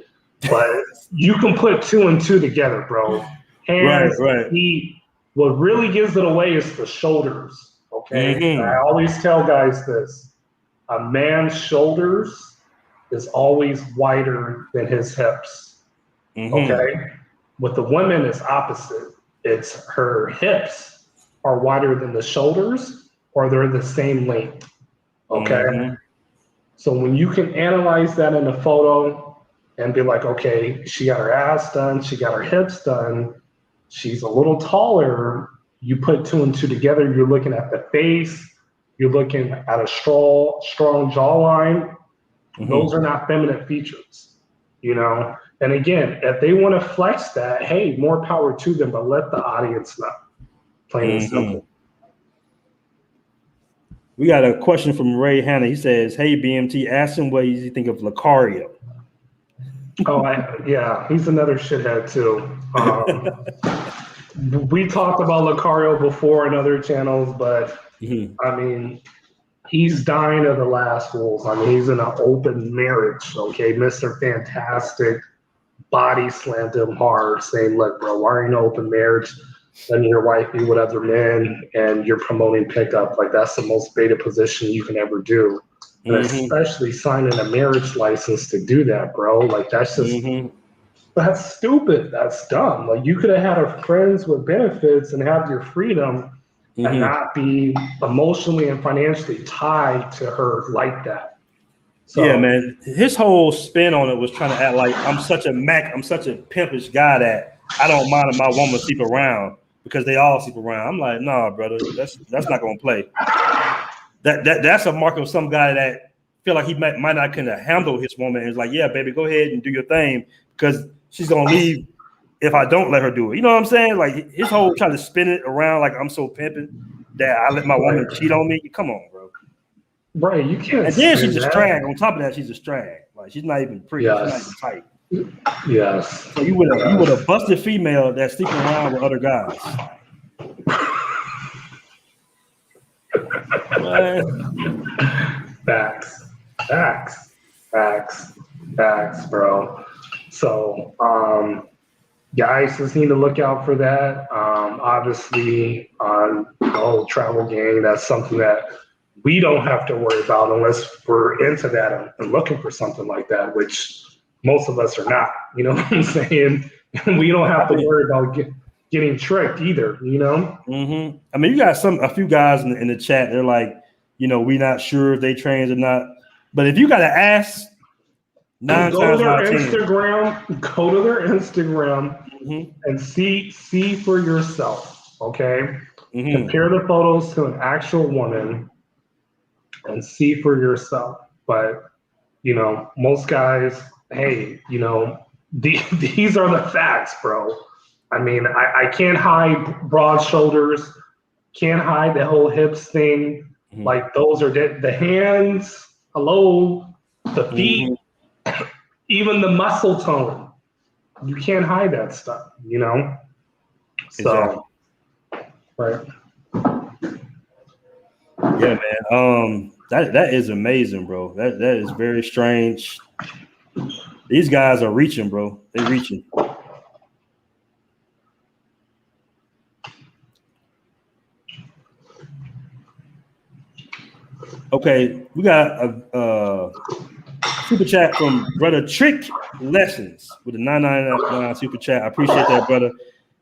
But you can put two and two together, bro. Hands, feet. What really gives it away is the shoulders. Okay. I always tell guys this. A man's shoulders is always wider than his hips. Okay. With the women, it's opposite. It's her hips are wider than the shoulders, or they're the same length. Okay. So when you can analyze that in a photo and be like, okay, she got her ass done, she got her hips done, she's a little taller, you put two and two together, you're looking at the face, you're looking at a strong jawline. Those are not feminine features, And again, if they want to flex that, hey, more power to them, but let the audience know. Plain and simple. We got a question from Ray Hanna. He says, hey, BMT, ask him what you think of Lucario. Oh, he's another shithead, too. We talked about Lucario before in other channels, but, I mean, he's dying of the last wolves. I mean, he's in an open marriage, okay? Mr. Fantastic body slammed him hard, saying, look, bro, why are you in an open marriage? Letting your wife be with other men and you're promoting pickup. Like, that's the most beta position you can ever do. And especially signing a marriage license to do that, bro. Like, that's just, that's stupid. That's dumb. Like, you could have had her friends with benefits and have your freedom and not be emotionally and financially tied to her like that. So, yeah, man. His whole spin on it was trying to act like I'm such a pimpish guy that I don't mind if my woman sleep around because they all sleep around. I'm like, nah, brother, that's not gonna play. That's a mark of some guy that feel like he might not can handle his woman and is like, yeah, baby, go ahead and do your thing because she's gonna leave if I don't let her do it. You know what I'm saying? Like his whole trying to spin it around like I'm so pimping that I let my woman cheat on me. Come on, bro. Right, you can't. And then she's a strag. On top of that, she's a strag. Like she's not even pretty. Yes. She's not even tight. Yes. So you would have busted female that's sleeping around with other guys. Facts, bro. So, guys just need to look out for that. Obviously, on the whole travel gang, that's something that we don't have to worry about unless we're into that and looking for something like that, which most of us are not. You know what I'm saying? We don't have to worry about getting tricked either, you know? Mm-hmm. I mean, you got a few guys in the chat. They're like, we're not sure if they trains or not. But if you got to ask, Go to their 10. Instagram. Go to their Instagram and see for yourself. Okay, compare the photos to an actual woman and see for yourself. But most guys, hey, these are the facts, bro. I mean, I can't hide broad shoulders, can't hide the whole hips thing. Like those are the hands. Hello, the feet. Even the muscle tone, you can't hide that stuff, So, right. Yeah, man. That is amazing, bro. That is very strange. These guys are reaching, bro. They're reaching. Okay, we got a super chat from brother Trick Lessons with a 999 super chat. I appreciate that, brother.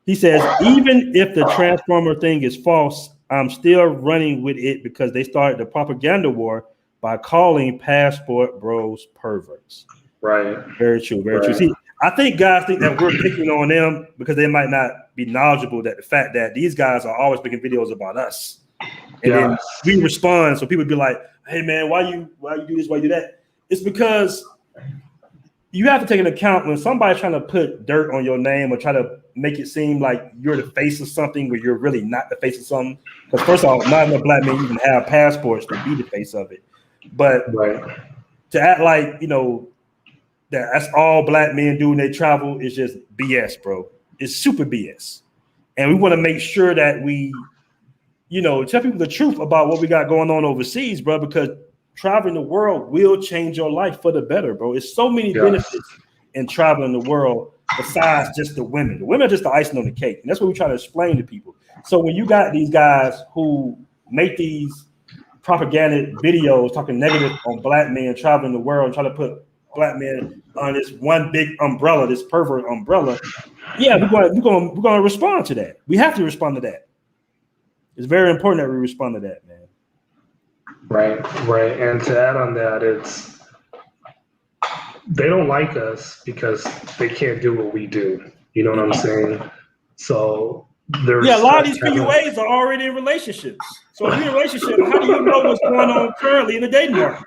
He says, even if the Transformer thing is false, I'm still running with it because they started the propaganda war by calling passport bros perverts. Right. Very true. Very true. See, I think guys think that we're picking on them because they might not be knowledgeable that the fact that these guys are always making videos about us. And then we respond. So people be like, hey man, why you do this? Why you do that? It's because you have to take into account when somebody's trying to put dirt on your name or try to make it seem like you're the face of something where you're really not the face of something. Because first of all, not enough black men even have passports to be the face of it. But to act like, that's all black men do when they travel is just BS, bro. It's super BS. And we want to make sure that we, tell people the truth about what we got going on overseas, bro, because traveling the world will change your life for the better, bro. It's so many benefits in traveling the world besides just the women. The women are just the icing on the cake. And that's what we try to explain to people. So when you got these guys who make these propaganda videos talking negative on black men traveling the world and try to put black men on this one big umbrella, this pervert umbrella, we're going to respond to that. We have to respond to that. It's very important that we respond to that, man. Right. And to add on that, they don't like us because they can't do what we do. You know what I'm saying? So there's a lot of these PUAs are already in relationships. So if you're in a relationship, how do you know what's going on currently in the dating market?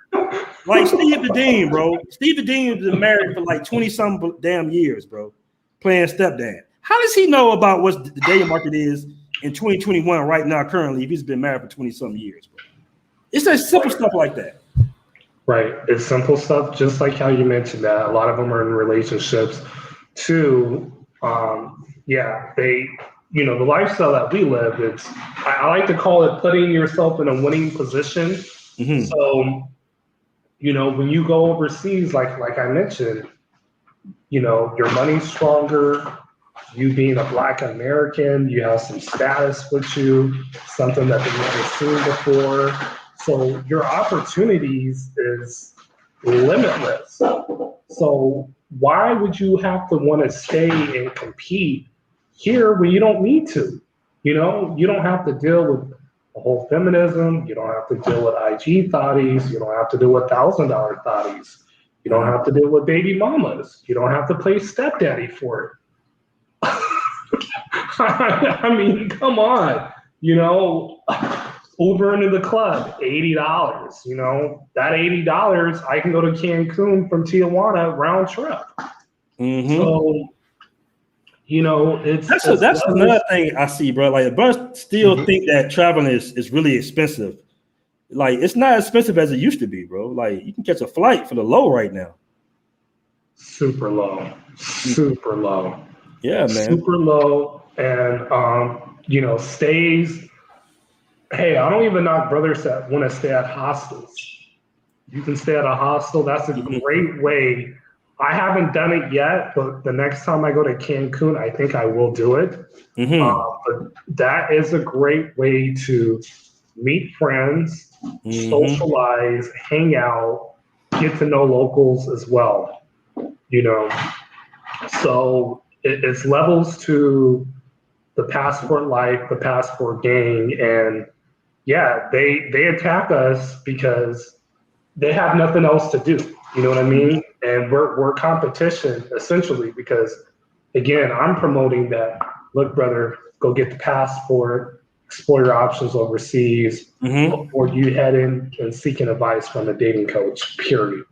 Like Steve the Dean, bro. Steve the Dean has been married for like 20-some damn years, bro, playing stepdad. How does he know about what the dating market is in 2021 right now currently if he's been married for 20-some years, bro? It's just simple stuff like that. Right. It's simple stuff, just like how you mentioned that. A lot of them are in relationships. Two, they, the lifestyle that we live, I like to call it putting yourself in a winning position. So, when you go overseas, like I mentioned, your money's stronger. You being a Black American, you have some status with you, something that they've never seen before. So your opportunities is limitless. So why would you have to want to stay and compete here when you don't need to? You don't have to deal with the whole feminism. You don't have to deal with IG thotties. You don't have to deal with $1,000 thotties. You don't have to deal with baby mamas. You don't have to play stepdaddy for it. I mean, come on, Uber into the club, $80. That $80, I can go to Cancun from Tijuana round trip. So, that's another thing I see, bro. Like, bro, still think that traveling is really expensive. Like, it's not as expensive as it used to be, bro. Like, you can catch a flight for the low right now. Super low. Yeah, man. Super low. And, stays. Hey, I don't even knock brothers that want to stay at hostels. You can stay at a hostel. That's a great way. I haven't done it yet, but the next time I go to Cancun, I think I will do it. But that is a great way to meet friends, socialize, hang out, get to know locals as well. So it's levels to the passport life, the passport gang, and yeah, they attack us because they have nothing else to do. You know what I mean? And we're competition essentially because, again, I'm promoting that. Look, brother, go get the passport, explore your options overseas before you head in and seeking advice from a dating coach. Period.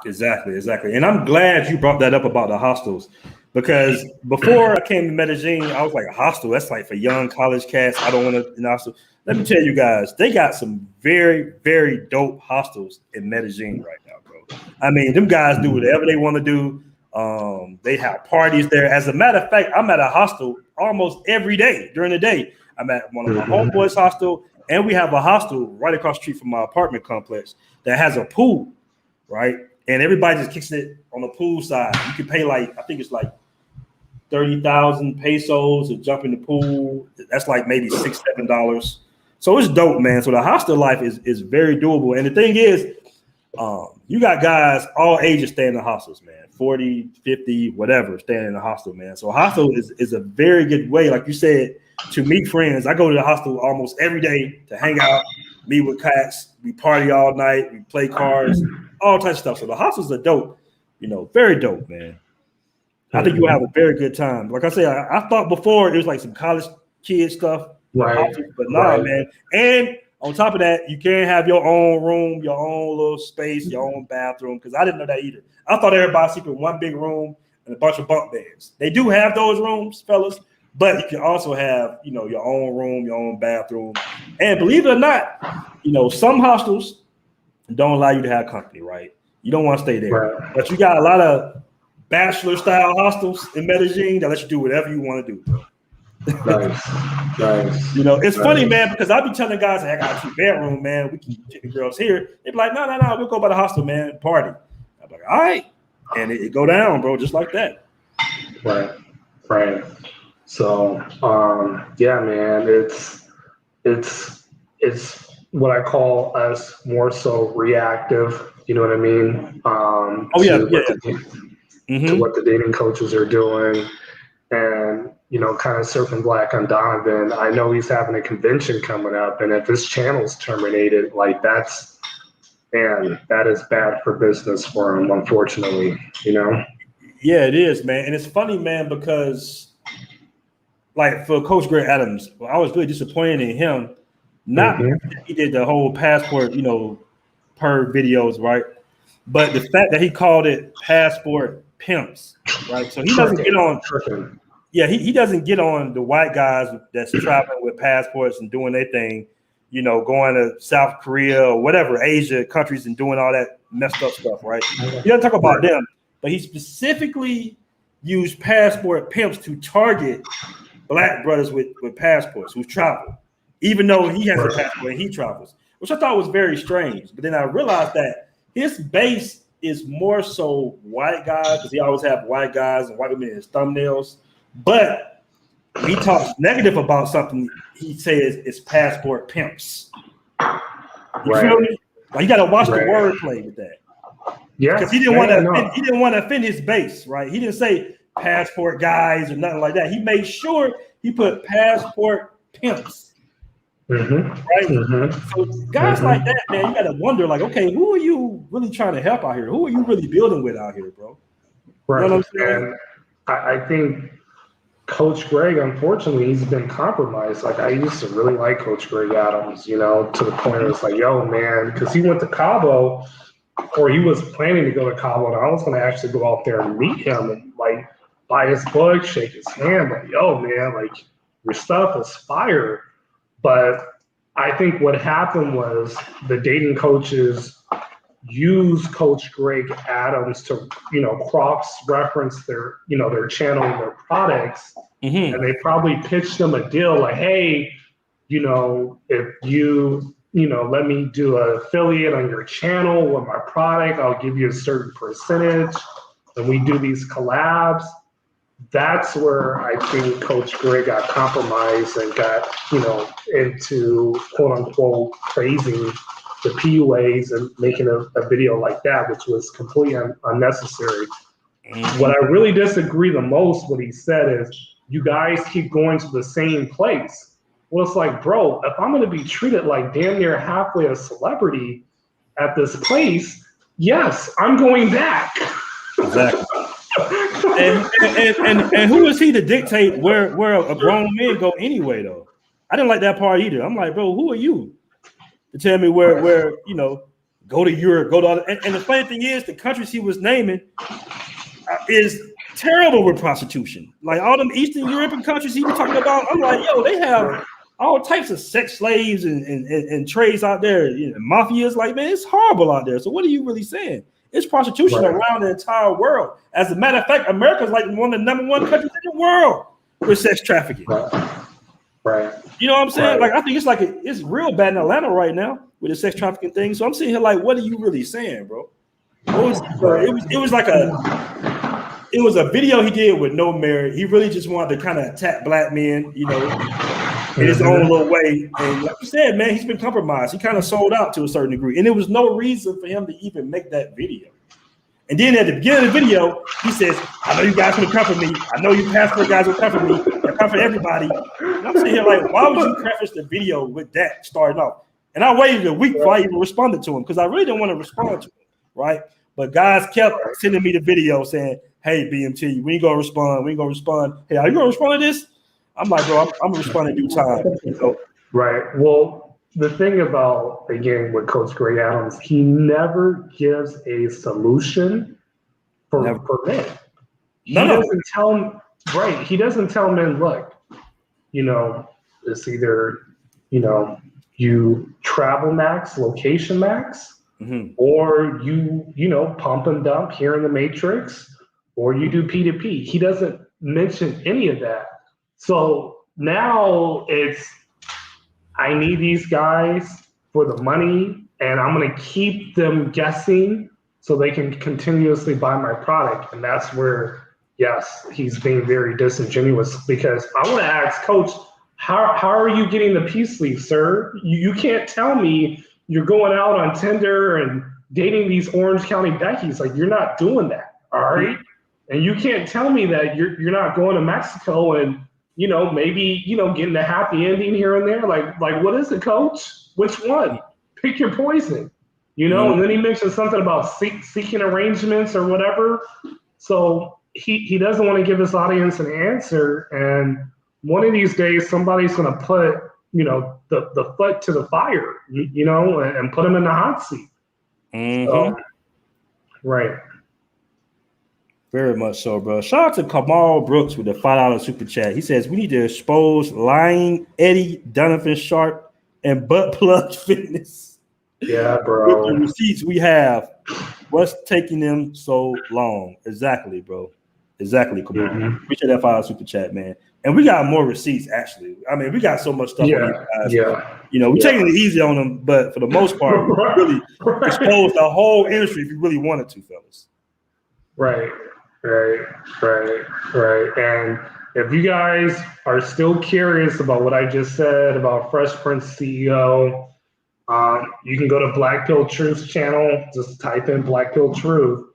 Exactly. And I'm glad you brought that up about the hostels, because before I came to Medellin, I was like, a hostel, that's like for young college cats. I don't want to, you know. So let me tell you guys, they got some very, very dope hostels in Medellin right now, bro. I mean, them guys do whatever they want to do. They have parties there. As a matter of fact, I'm at a hostel almost every day during the day. I'm at one of my homeboys' hostel, and we have a hostel right across the street from my apartment complex that has a pool, right? And everybody just kicks it on the pool side. You can pay like, I think it's like 30,000 pesos to jump in the pool. That's like maybe $6, $7. So it's dope, man. So the hostel life is very doable. And the thing is, you got guys all ages staying in the hostels, man. 40, 50, whatever, staying in the hostel, man. So a hostel is a very good way, like you said, to meet friends. I go to the hostel almost every day to hang out, meet with cats. We party all night. We play cards, all types of stuff. So the hostels are dope, very dope, man. I think you'll have a very good time. Like I said, I thought before it was like some college kid stuff, right? But nah, man. And on top of that, you can have your own room, your own little space, your own bathroom. Because I didn't know that either. I thought everybody sleep in one big room and a bunch of bunk beds. They do have those rooms, fellas, but you can also have, your own room, your own bathroom. And believe it or not, some hostels don't allow you to have company, right? You don't want to stay there. Right. But you got a lot of bachelor style hostels in Medellin that let you do whatever you want to do, bro. Nice. It's funny, man, because I be telling guys, hey, I got a 2-bedroom, man. We can get the girls here. They be like, no, we'll go by the hostel, man, party. I'm like, all right. And it go down, bro, just like that. Right. So, yeah, man, it's what I call us more so reactive. You know what I mean? To what the dating coaches are doing, and kind of surfing black on Donovan. I know he's having a convention coming up, and if this channel's terminated, like that is bad for business for him, unfortunately. Yeah, it is, man, and it's funny, man, because like for Coach Greg Adams, I was really disappointed in him. Not that he did the whole passport, per videos, right? But the fact that he called it passport pimps, right? So he doesn't get on. Yeah, he doesn't get on the white guys that's traveling with passports and doing their thing, going to South Korea or whatever, Asia countries and doing all that messed up stuff, right? He doesn't talk about them, but he specifically used passport pimps to target black brothers with passports who travel, even though he has a passport and he travels, which I thought was very strange. But then I realized that his base is more so white guys, because he always have white guys and white women in his thumbnails. But when he talks negative about something, he says it's passport pimps. You feel me? Like you got to watch the wordplay with that. Yeah, because he didn't want to offend his base, right? He didn't say passport guys or nothing like that. He made sure he put passport pimps. Right? So guys like that, man, you got to wonder, like, okay, who are you really trying to help out here? Who are you really building with out here, bro? Right. You know what I'm saying? And I think Coach Greg, unfortunately, he's been compromised. Like, I used to really like Coach Greg Adams, to the point where it's like, yo, man, because he went to Cabo, or he was planning to go to Cabo, and I was going to actually go out there and meet him and, like, buy his book, shake his hand, like, yo, man, like, your stuff is fire. But I think what happened was the dating coaches used Coach Greg Adams to, cross-reference their, their channel and their products. And they probably pitched them a deal like, hey, if you, let me do an affiliate on your channel with my product, I'll give you a certain percentage. And we do these collabs. That's where I think Coach Greg got compromised and got, into quote unquote praising the PUAs and making a video like that, which was completely unnecessary. What I really disagree the most what he said is you guys keep going to the same place. Well, it's like, bro, if I'm going to be treated like damn near halfway a celebrity at this place, yes, I'm going back. Exactly. and who is he to dictate where a grown man go anyway, though? I didn't like that part either. I'm like, bro, who are you to tell me where you know, go to Europe, go to other, and the funny thing is, the countries he was naming is terrible with prostitution. Like all them Eastern European countries he was talking about, I'm like, yo, they have all types of sex slaves and trades out there, you know, mafias. Like, man, it's horrible out there. So what are you really saying? It's prostitution around the entire world. As a matter of fact, America's like one of the number one countries in the world for sex trafficking. Right. You know what I'm saying? Like, I think it's like it's real bad in Atlanta right now with the sex trafficking thing. So I'm sitting here like, what are you really saying, bro? It was a video he did with no merit. He really just wanted to kind of attack black men, you know, in his own little way. And like you said, man, he's been compromised. He kind of sold out to a certain degree. And there was no reason for him to even make that video. And then at the beginning of the video, he says, I know you guys will come for me. I know you passport guys will come for me. They'll come for everybody. And I'm sitting here like, why would you preface the video with that starting off? And I waited a week before I even responded to him because I really didn't want to respond to him, right? But guys kept sending me the video saying, hey, BMT, we ain't going to respond. We ain't going to respond. Hey, are you going to respond to this? I'm like, bro, I'm going to respond in due time. You know? Right. Well, the thing about, again, with Coach Greg Adams, he never gives a solution for men. He doesn't tell men, look, you know, it's either, you know, you travel max, location max, or you know, pump and dump here in the Matrix, or you do P2P. He doesn't mention any of that. So now it's, I need these guys for the money, and I'm going to keep them guessing so they can continuously buy my product. And that's where, yes, he's being very disingenuous, because I want to ask Coach, how are you getting the peace leave, sir? You can't tell me you're going out on Tinder and dating these Orange County Beckies. Like, you're not doing that, all right? And you can't tell me that you're not going to Mexico and, you know, maybe, you know, getting a happy ending here and there. Like what is it, Coach? Which one? Pick your poison, you know? And then he mentioned something about seeking arrangements or whatever. So he doesn't want to give his audience an answer. And one of these days, somebody's going to put, you know, the foot to the fire, you know, and put him in the hot seat. So, right. Very much so, bro. Shout out to Kamal Brooks with the $5 super chat. He says, we need to expose lying Eddie Donovan Sharp and butt plug fitness. Yeah, bro. With the receipts we have, what's taking them so long? Exactly, bro. Exactly, Kamal. Appreciate that $5 super chat, man. And we got more receipts, actually. I mean, we got so much stuff on these guys. Yeah. You know, we're taking it easy on them, but for the most part, we really expose the whole industry if you really wanted to, fellas. Right. And if you guys are still curious about what I just said about Fresh Prince CEO, you can go to Black Pill Truth's channel, just type in Black Pill Truth,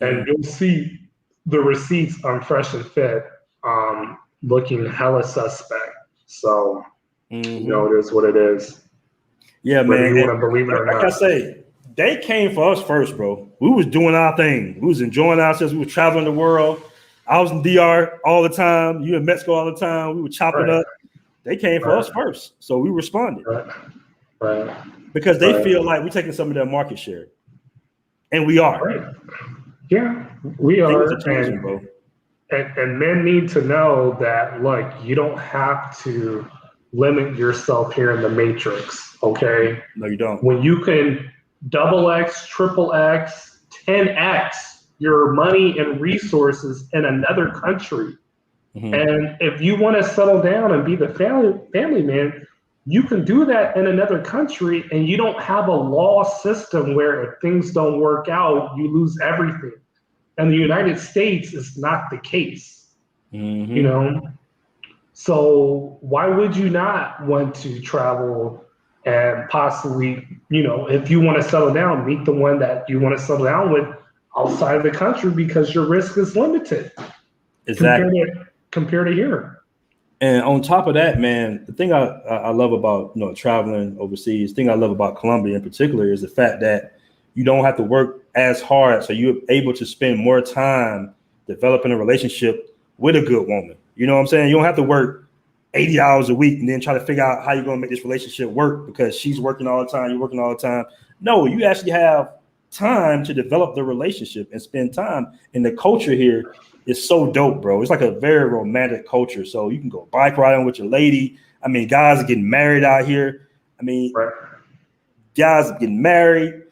and you'll see the receipts on Fresh and Fit looking hella suspect. So, you know, it is what it is. Yeah, whether man. you want to believe it or not. Like I say, they came for us first, bro. We was doing our thing. We was enjoying ourselves. We were traveling the world. I was in DR all the time. You in Mexico all the time. We were chopping up. They came for us first, so we responded. Right. Because they feel like we're taking some of their market share, and we are. Right. Yeah, we are. And men need to know that, look, you don't have to limit yourself here in the Matrix, okay? No, you don't. When you can XX, XXX, 10X your money and resources in another country. And if you want to settle down and be the family man, you can do that in another country, and you don't have a law system where if things don't work out, you lose everything. And the United States is not the case, you know? So why would you not want to travel and possibly, you know, if you want to settle down, meet the one that you want to settle down with outside of the country, because your risk is limited. Exactly. compared to here. And on top of that, man, the thing I love about traveling overseas, the thing I love about Colombia in particular is the fact that you don't have to work as hard, so you're able to spend more time developing a relationship with a good woman. You know what I'm saying? You don't have to work 80 hours a week and then try to figure out how you're going to make this relationship work because she's working all the time, you're working all the time. No, you actually have time to develop the relationship and spend time. And the culture here is so dope, bro. It's like a very romantic culture. So you can go bike riding with your lady. I mean, guys are getting married out here. I mean, guys are getting married,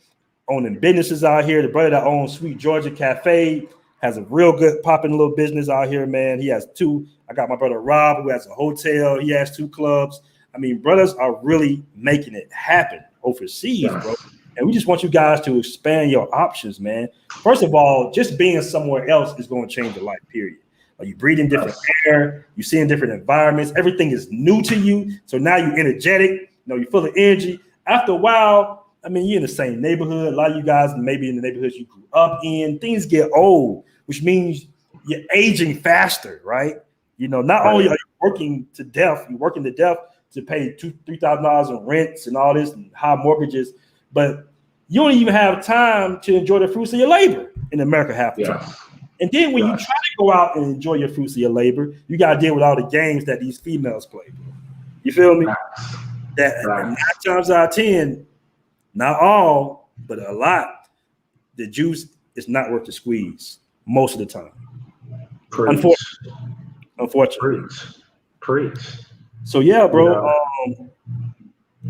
owning businesses out here. The brother that owns Sweet Georgia Cafe has a real good popping little business out here, man. He has 2. I got my brother Rob, who has a hotel. He has 2 clubs. I mean, brothers are really making it happen overseas, bro. And we just want you guys to expand your options, man. First of all, just being somewhere else is going to change your life, period. You breathing different air, you're seeing different environments. Everything is new to you. So now you're energetic, you're full of energy. After a while, I mean, you're in the same neighborhood. A lot of you guys maybe in the neighborhoods you grew up in. Things get old, which means you're aging faster, right? Not only are you working to death, you're working to death to pay $2,000-$3,000 in rents and all this and high mortgages, but you don't even have time to enjoy the fruits of your labor in America half the time. And then when you try to go out and enjoy your fruits of your labor, you got to deal with all the games that these females play. You feel me? That 9 times out of 10, not all, but a lot, the juice is not worth the squeeze most of the time. Unfortunately. Preach. So yeah, bro.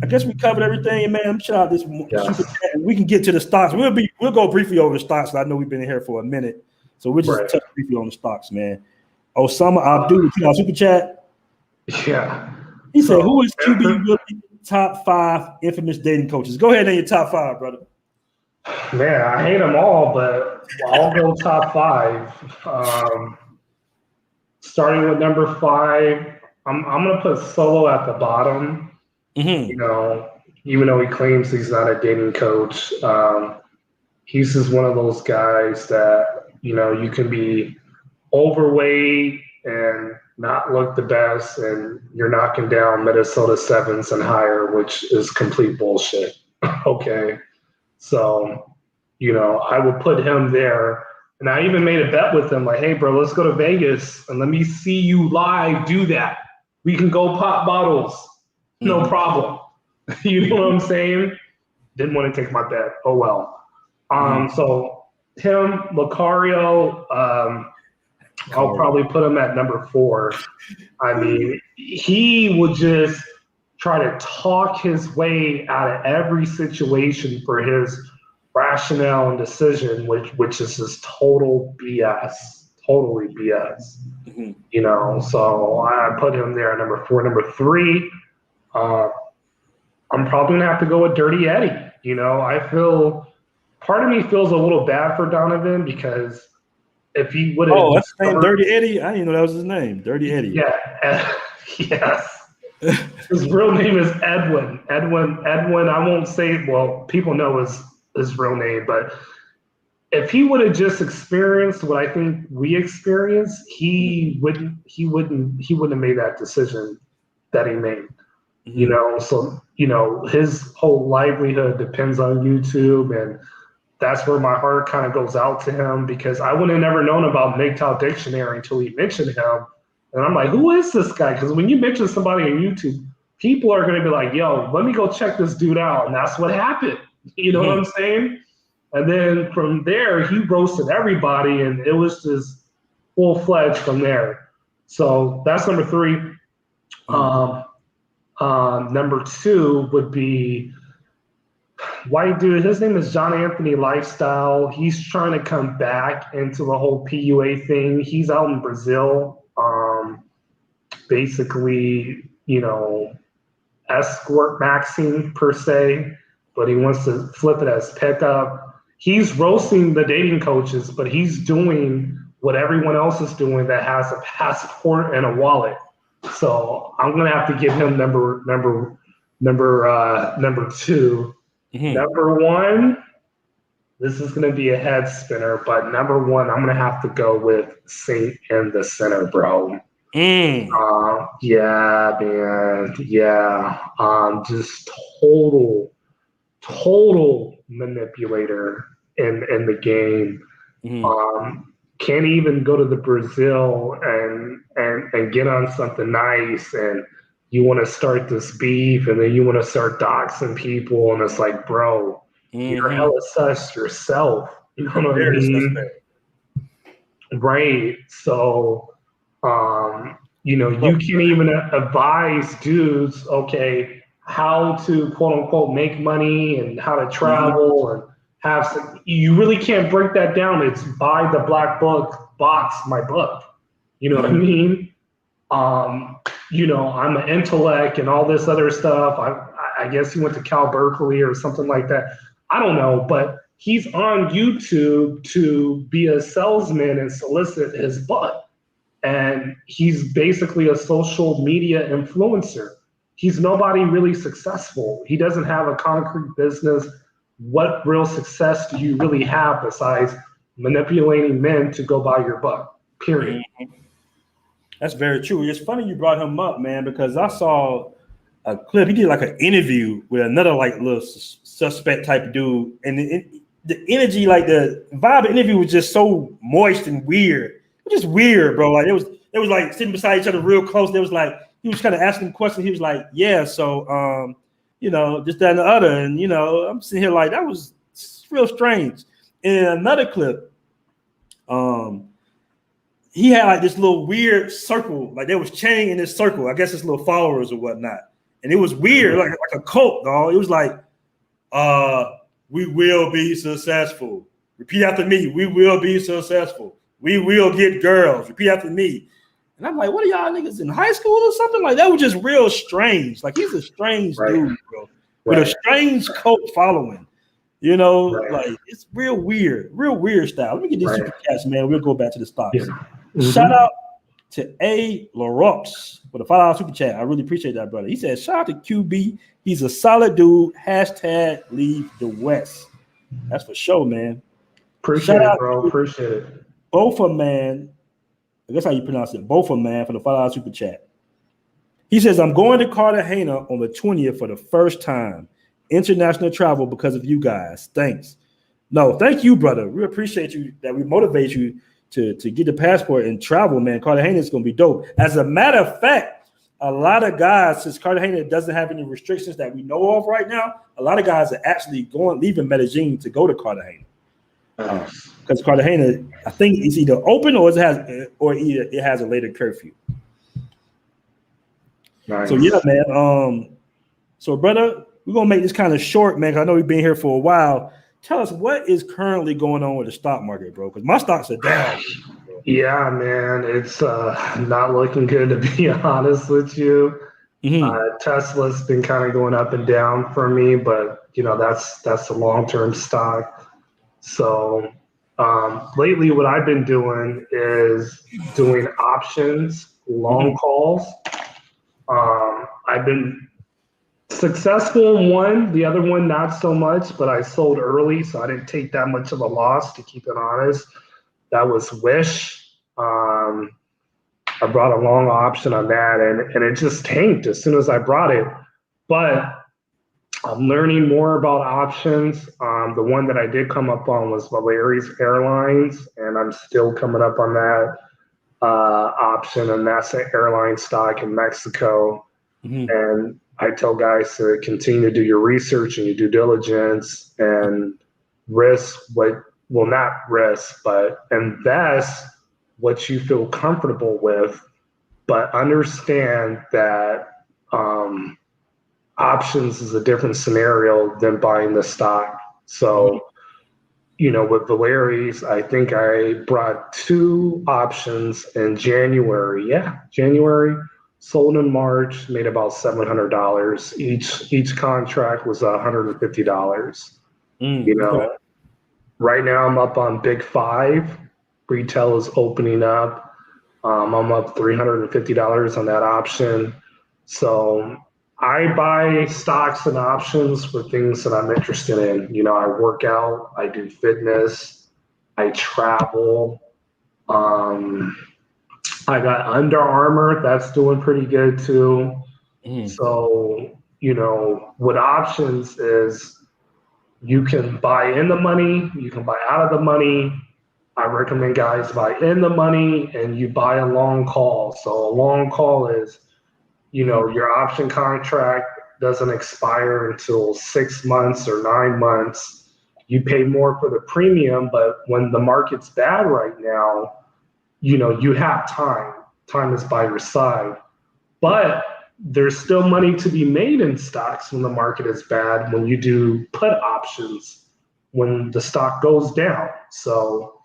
I guess we covered everything, man. I'm sure this super chat, and we can get to the stocks. We'll go briefly over the stocks. I know we've been in here for a minute, so we'll just touch briefly on the stocks, man. Osama Abdul, super chat. Yeah. He said, "Who is QB Willie top 5 infamous dating coaches?" Go ahead and your top 5, brother. Man, I hate them all, but I'll go top 5. Starting with number 5, I'm gonna put Solo at the bottom. Even though he claims he's not a dating coach, he's just one of those guys that you can be overweight and not look the best, and you're knocking down Minnesota 7s and higher, which is complete bullshit. Okay, so I would put him there. And I even made a bet with him, like, hey, bro, let's go to Vegas and let me see you live do that. We can go pop bottles. No problem. You know what I'm saying? Didn't want to take my bet. Oh, well. So him, Lucario, I'll probably put him at number 4. I mean, he would just try to talk his way out of every situation for his rationale and decision, which is just total BS, totally BS. So I put him there at number 4. Number 3, I'm probably gonna have to go with Dirty Eddie. I feel part of me feels a little bad for Donovan because if he would have that's his name, Dirty Eddie. I didn't know that was his name, Dirty Eddie. Yeah, yes. His real name is Edwin. Edwin. I won't say. Well, people know his real name, but if he would have just experienced what I think we experienced, he wouldn't have made that decision that he made. So his whole livelihood depends on YouTube, and that's where my heart kind of goes out to him because I would have never known about MGTOW Dictionary until he mentioned him, and I'm like, who is this guy? Because when you mention somebody on YouTube, people are going to be like, yo, let me go check this dude out, and that's what happened. You know what I'm saying? And then from there, he roasted everybody, and it was just full-fledged from there. So that's number 3. Number 2 would be white dude. His name is John Anthony Lifestyle. He's trying to come back into the whole PUA thing. He's out in Brazil, basically, escort maxing per se, but he wants to flip it as pickup. He's roasting the dating coaches, but he's doing what everyone else is doing that has a passport and a wallet. So I'm gonna have to give him number 2. Number 1, this is gonna be a head spinner, but number 1, I'm gonna have to go with Saint in the center, bro. Yeah, man. Yeah. Just total manipulator in the game. Can't even go to the Brazil and get on something nice, and you want to start this beef, and then you want to start doxing people, and it's like, bro, you're hella sus yourself. You know what I mean? Right. So, you can't even advise dudes, okay, how to quote unquote make money and how to travel and have some, you really can't break that down. It's buy the black book, box my book. You know what I mean? I'm an intellect and all this other stuff. I guess he went to Cal Berkeley or something like that. I don't know, but he's on YouTube to be a salesman and solicit his butt. And he's basically a social media influencer. He's nobody really successful. He doesn't have a concrete business. What real success do you really have besides manipulating men to go buy your butt? Period. That's very true. It's funny you brought him up, man, because I saw a clip. He did like an interview with another like little suspect type of dude, and the energy, like the vibe of the interview was just so moist and weird. It was just weird, bro. Like it was like sitting beside each other real close. There was like he was kind of asking questions. He was like, "Yeah, so this, that, and the other," and I'm sitting here like that was real strange. In another clip, he had like this little weird circle, like there was chanting in this circle. I guess it's little followers or whatnot, and it was weird, like a cult, dog. It was like, we will be successful. Repeat after me. We will be successful. We will get girls. Repeat after me. And I'm like, what are y'all niggas in high school or something? Like that was just real strange. Like he's a strange dude, bro, with a strange cult following. Like it's real weird style. Let me get these super chats, man. We'll go back to the stocks. Shout out to A. LaRox for the $5 super chat. I really appreciate that, brother. He said, shout out to QB. He's a solid dude. # leave the West. That's for sure, man. Appreciate it, bro. Appreciate it. Bofa Man. I guess how you pronounce it. Bofa Man for the $5 super chat. He says, I'm going to Cartagena on the 20th for the first time. International travel because of you guys. Thanks. No, thank you, brother. We appreciate you that we motivate you to get the passport and travel, man. Cartagena is going to be dope. As a matter of fact, a lot of guys, since Cartagena doesn't have any restrictions that we know of right now, a lot of guys are actually leaving Medellin to go to Cartagena. Because Cartagena, I think it's either open or it has a later curfew. Nice. So yeah, man. So brother, we're gonna make this kind of short, man. Because I know we've been here for a while. Tell us what is currently going on with the stock market, bro. Because my stocks are down. Yeah, man, it's not looking good, to be honest with you. Tesla's been kind of going up and down for me, but that's a long-term stock. So lately, what I've been doing is doing options, long calls. I've been successful in one, the other one not so much, but I sold early, so I didn't take that much of a loss, to keep it honest. That was Wish. I brought a long option on that, and it just tanked as soon as I brought it. But I'm learning more about options. The one that I did come up on was Valeri's Airlines, and I'm still coming up on that option, and that's an airline stock in Mexico. And I tell guys to continue to do your research and your due diligence and not risk, but invest what you feel comfortable with, but understand that options is a different scenario than buying the stock. So, with Valeri's, I think I brought 2 options in January. Yeah, January. Sold in March, made about $700. Each contract was $150. Okay. Right now I'm up on Big 5. Retail is opening up. I'm up $350 on that option. So I buy stocks and options for things that I'm interested in. I work out, I do fitness, I travel. I got Under Armour. That's doing pretty good too. So, with options is you can buy in the money, you can buy out of the money. I recommend guys buy in the money and you buy a long call. So a long call is, your option contract doesn't expire until 6 months or 9 months. You pay more for the premium, but when the market's bad right now, you have time. Time is by your side. But there's still money to be made in stocks when the market is bad, when you do put options, when the stock goes down. So,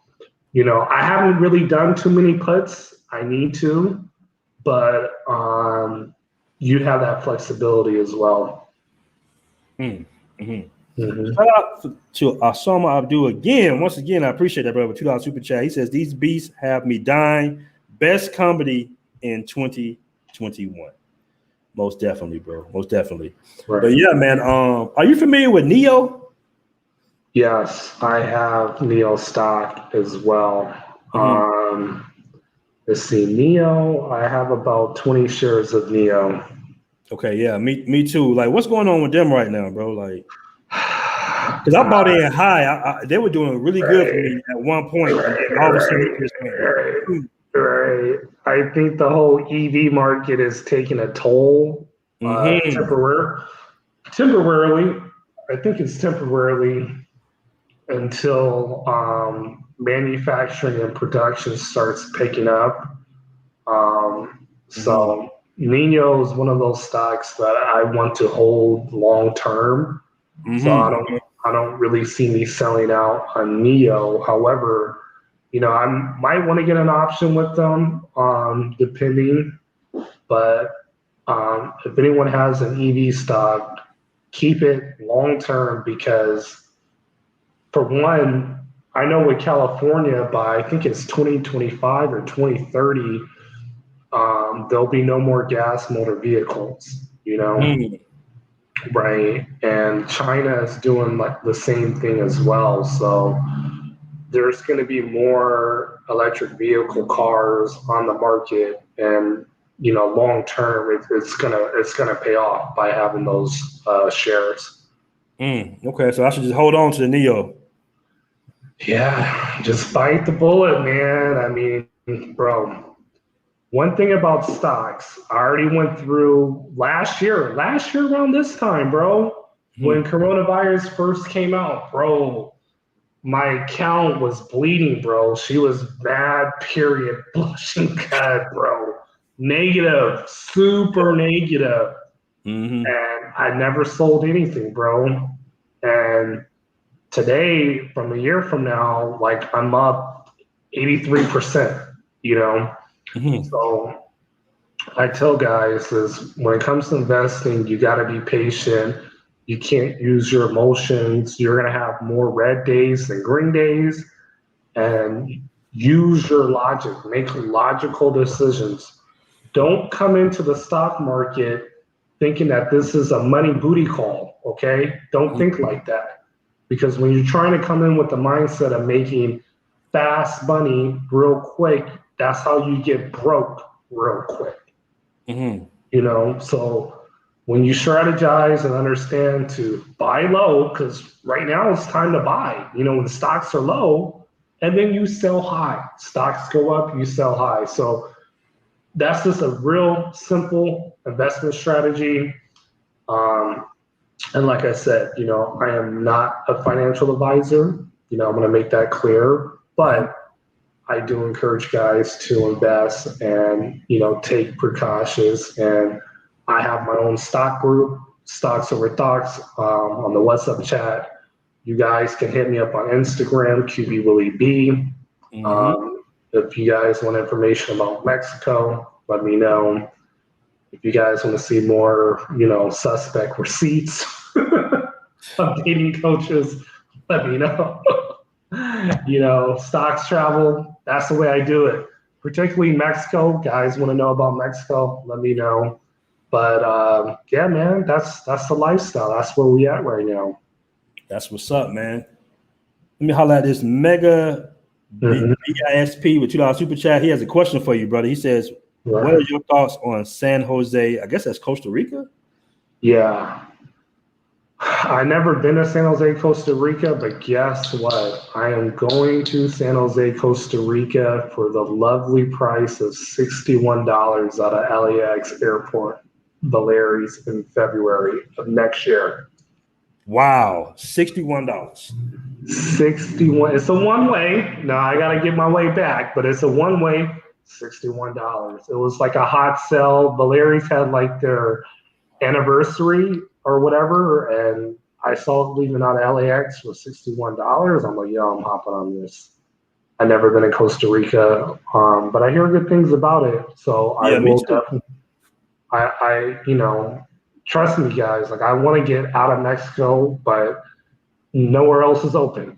I haven't really done too many puts. I need to, but you have that flexibility as well. Shout out to Asoma Abdul again. Once again, I appreciate that, brother. $2 super chat. He says, these beasts have me dying. Best comedy in 2021. Most definitely, bro. Most definitely. Right. But yeah, man. Are you familiar with Neo? Yes, I have Neo stock as well. Let's see, Neo. I have about 20 shares of Neo. Okay, yeah, me too. Like, what's going on with them right now, bro? Like, because I bought in high. They were doing really good for me at one point. And all of a sudden, Right. I think the whole EV market is taking a toll temporarily. I think it's temporarily until manufacturing and production starts picking up. So Nino is one of those stocks that I want to hold long term. So I don't really see me selling out on Neo. However, I might want to get an option with them, depending. But if anyone has an EV stock, keep it long term because, for one, I know with California by I think it's 2025 or 2030, there'll be no more gas motor vehicles. Right? And China is doing like the same thing as well. So there's going to be more electric vehicle cars on the market, and long term, it's gonna pay off by having those shares. Okay, so I should just hold on to the Neo. Yeah, just bite the bullet, man. I mean, bro. One thing about stocks, I already went through last year around this time, bro. When coronavirus first came out, bro. My account was bleeding, bro. She was mad, period, blushing cut, bro. Negative, super negative. And I never sold anything, bro. And today, from a year from now, like I'm up 83%, So I tell guys is when it comes to investing, you got to be patient. You can't use your emotions. You're going to have more red days than green days. And use your logic. Make logical decisions. Don't come into the stock market thinking that this is a money booty call, okay? Don't think like that. Because when you're trying to come in with the mindset of making fast money real quick, that's how you get broke real quick. So when you strategize and understand to buy low, because right now it's time to buy, when the stocks are low, and then you sell high. Stocks go up, you sell high. So that's just a real simple investment strategy. And like I said, I am not a financial advisor. I'm going to make that clear. But I do encourage guys to invest and, take precautions. And I have my own stock group, Stocks Over Thoughts, on the WhatsApp chat. You guys can hit me up on Instagram, QB Willie B. If you guys want information about Mexico, let me know. If you guys want to see more, suspect receipts of dating coaches, let me know. Stocks travel, that's the way I do it. Particularly Mexico. Guys want to know about Mexico, let me know. But yeah, man, that's the lifestyle. That's where we at right now. That's what's up, man. Let me holler at this Mega Mhm. BISP with $2 super chat. He has a question for you, brother. He says, Right. what are your thoughts on San Jose? I guess that's Costa Rica. Yeah. I never been to San Jose, Costa Rica, but guess what? I am going to San Jose, Costa Rica for the lovely price of $61 out of LAX Airport, Baleares, in February of next year. Wow, $61. 61. It's a one way. Now I got to get my way back, but it's a one way. $61. It was like a hot sell. Baleares had like their anniversary or whatever, and I saw it leaving out of LAX for $61. I'm like, yo, I'm hopping on this. I've never been in Costa Rica, but I hear good things about it. So I Yeah, me will too. definitely, trust me, guys. Like I want to get out of Mexico, but nowhere else is open.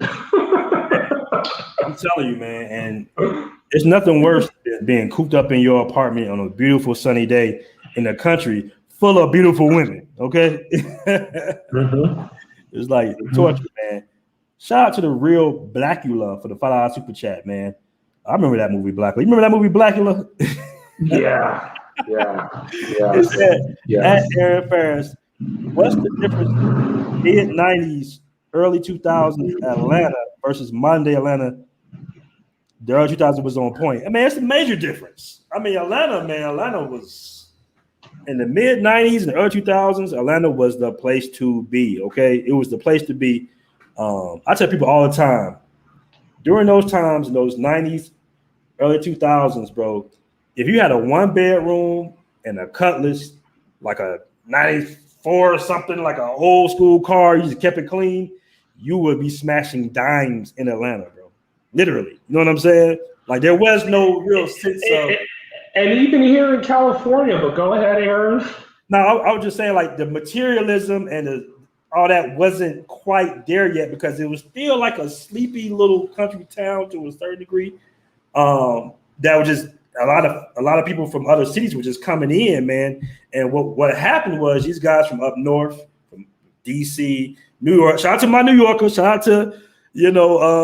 I'm telling you, man, and there's nothing worse than being cooped up in your apartment on a beautiful sunny day in a country full of beautiful women. Okay, Mhm. it's like torture, man. Shout out to the real Blackula for the $5 super chat, man. I remember that movie Blackula. You remember that movie Blackula? Yeah, yeah, It yes, said at yes. Aaron Ferris, what's the difference mid '90s, early 2000s Atlanta versus Monday Atlanta? The early 2000s was on point. I mean, it's a major difference. I mean, Atlanta was in the mid '90s and early 2000s. Atlanta was the place to be. Okay, it was the place to be. I tell people all the time during those times in those '90s, early 2000s, bro. If you had a one bedroom and a Cutlass, like a '94 or something, like an old school car, you just kept it clean, you would be smashing dimes in Atlanta, bro. Literally, you know what I'm saying? Like there was no real sense of. And even here in California, but go ahead, Aaron. No, I was just saying like the materialism and all that wasn't quite there yet because it was still like a sleepy little country town to a certain degree. That was just a lot of people from other cities were just coming in, man. And what happened was these guys from up north, from DC, New York. Shout out to my New Yorkers. Shout out to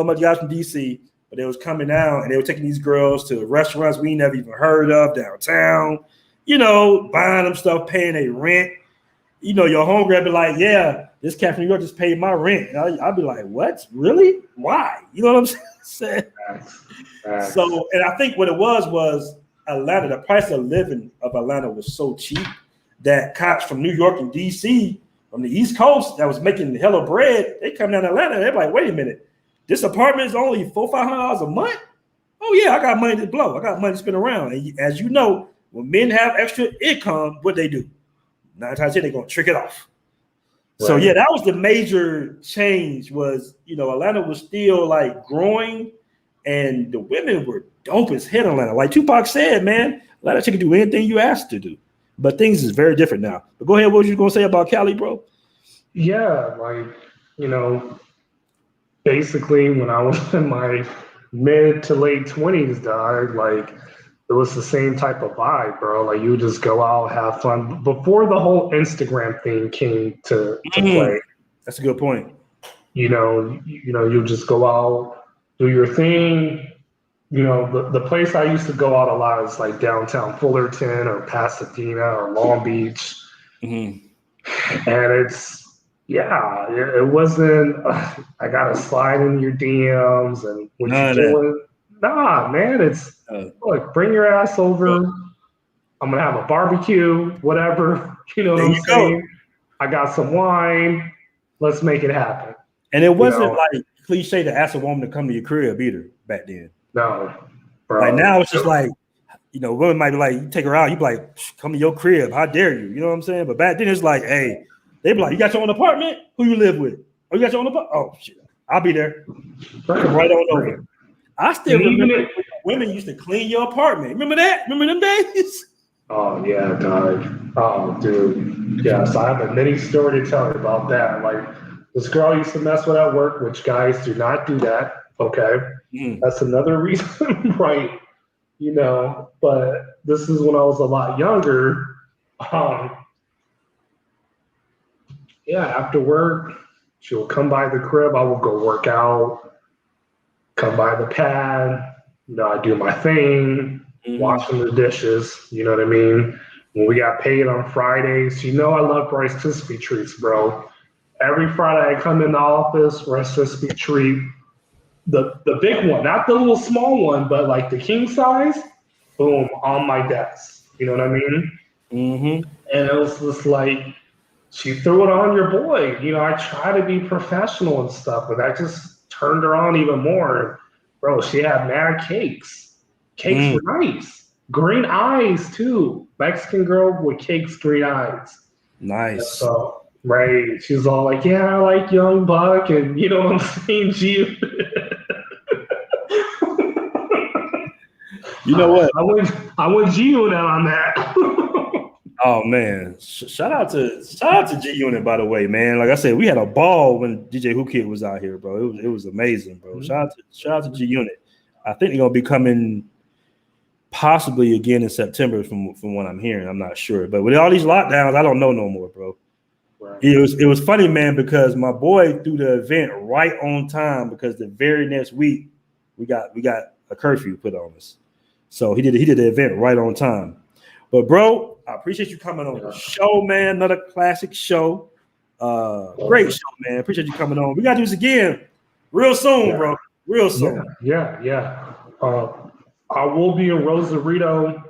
my guys from DC. But they was coming out and they were taking these girls to restaurants we never even heard of downtown. Buying them stuff, paying their rent. Your homegirl be like, yeah, this cat from New York just paid my rent. And I'll be like, what? Really? Why? You know what I'm saying? So, and I think what it was Atlanta, the price of living of Atlanta was so cheap that cops from New York and DC from the East Coast that was making hella bread, they come down to Atlanta, they're like, wait a minute, this apartment is only $400-500 a month? Oh yeah, I got money to blow. I got money to spin around. And as you know, when men have extra income, what they do? 9 times 10, they're gonna trick it off. Right. So yeah, that was the major change. Was Atlanta was still like growing, and the women were dope as hell in Atlanta. Like Tupac said, man, Atlanta chick can do anything you ask to do. But things is very different now. But go ahead, what were you gonna say about Cali, bro? Yeah, basically when I was in my mid to late 20s, dog, like it was the same type of vibe, bro. Like you just go out, have fun. Before the whole Instagram thing came to play. That's a good point. You just go out, do your thing. The place I used to go out a lot is like downtown Fullerton or Pasadena or Long Beach. Mm-hmm. And it wasn't, I got to slide in your DMs and what you doing. Nah, man, it's, look, bring your ass over. I'm going to have a barbecue, whatever. You know what I'm saying? I got some wine. Let's make it happen. And it wasn't like cliche to ask a woman to come to your crib either back then. No, bro. Like now it's just like, women might be like, you take her out, you be like, come to your crib. How dare you? You know what I'm saying? But back then it's like, hey, they be like, you got your own apartment? Who you live with? Oh, you got your own apartment? Oh, shit. I'll be there. Come right on over. I still remember women used to clean your apartment. Remember that? Remember them days? Oh, yeah, dog. Oh, dude. Yeah, so I have a mini story to tell you about that. Like, this girl used to mess with at work, which guys do not do that. Okay. That's another reason, right? But this is when I was a lot younger. After work, she will come by the crib. I will go work out, come by the pad. I do my thing, washing the dishes. You know what I mean? When we got paid on Fridays, I love Rice Krispie treats, bro. Every Friday I come in the office, Rice Krispie treat, the big one, not the little small one, but like the king size, boom, on my desk. You know what I mean? Mm-hmm. And it was just like, she threw it on your boy. I try to be professional and stuff, but that just turned her on even more. Bro, she had mad cakes. Cakes were nice. Green eyes, too. Mexican girl with cakes, green eyes. Nice. So, right. She's all like, yeah, I like Young Buck. And you know what I'm saying? G. You know what? I went G Unit on that. Oh man, shout out to G Unit, by the way, man. Like I said, we had a ball when DJ Who Kid was out here, bro. It was amazing, bro. Shout out to G Unit. I think they're gonna be coming possibly again in September from what I'm hearing. I'm not sure, but with all these lockdowns, I don't know no more, bro. Right. It was funny, man, because my boy threw the event right on time because the very next week we got a curfew put on us, so he did the event right on time. But bro, I appreciate you coming on the show, man. Another classic show. Great show, man. Appreciate you coming on. We gotta do this again real soon, bro. Real soon. Yeah. I will be in Rosarito,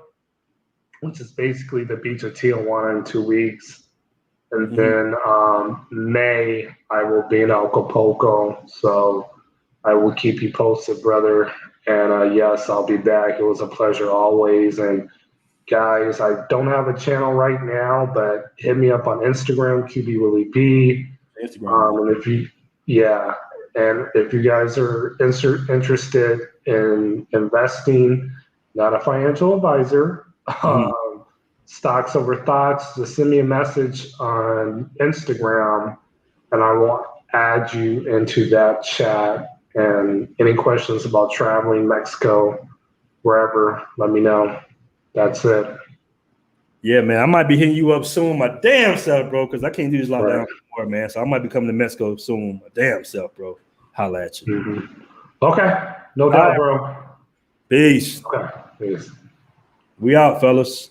which is basically the beach of Tijuana, in 2 weeks. And then May, I will be in Acapulco. So I will keep you posted, brother. And yes, I'll be back. It was a pleasure always. And guys, I don't have a channel right now, but hit me up on Instagram, QB Willie B. And if you guys are interested in investing, not a financial advisor, stocks over thoughts, just send me a message on Instagram, and I will add you into that chat. And any questions about traveling Mexico, wherever, let me know. That's it. Yeah, man. I might be hitting you up soon, my damn self, bro, because I can't do this lockdown anymore, man. So I might be coming to Mexico soon, my damn self, bro. Holla at you. Okay. No doubt, bro. Peace. Okay. Peace. We out, fellas.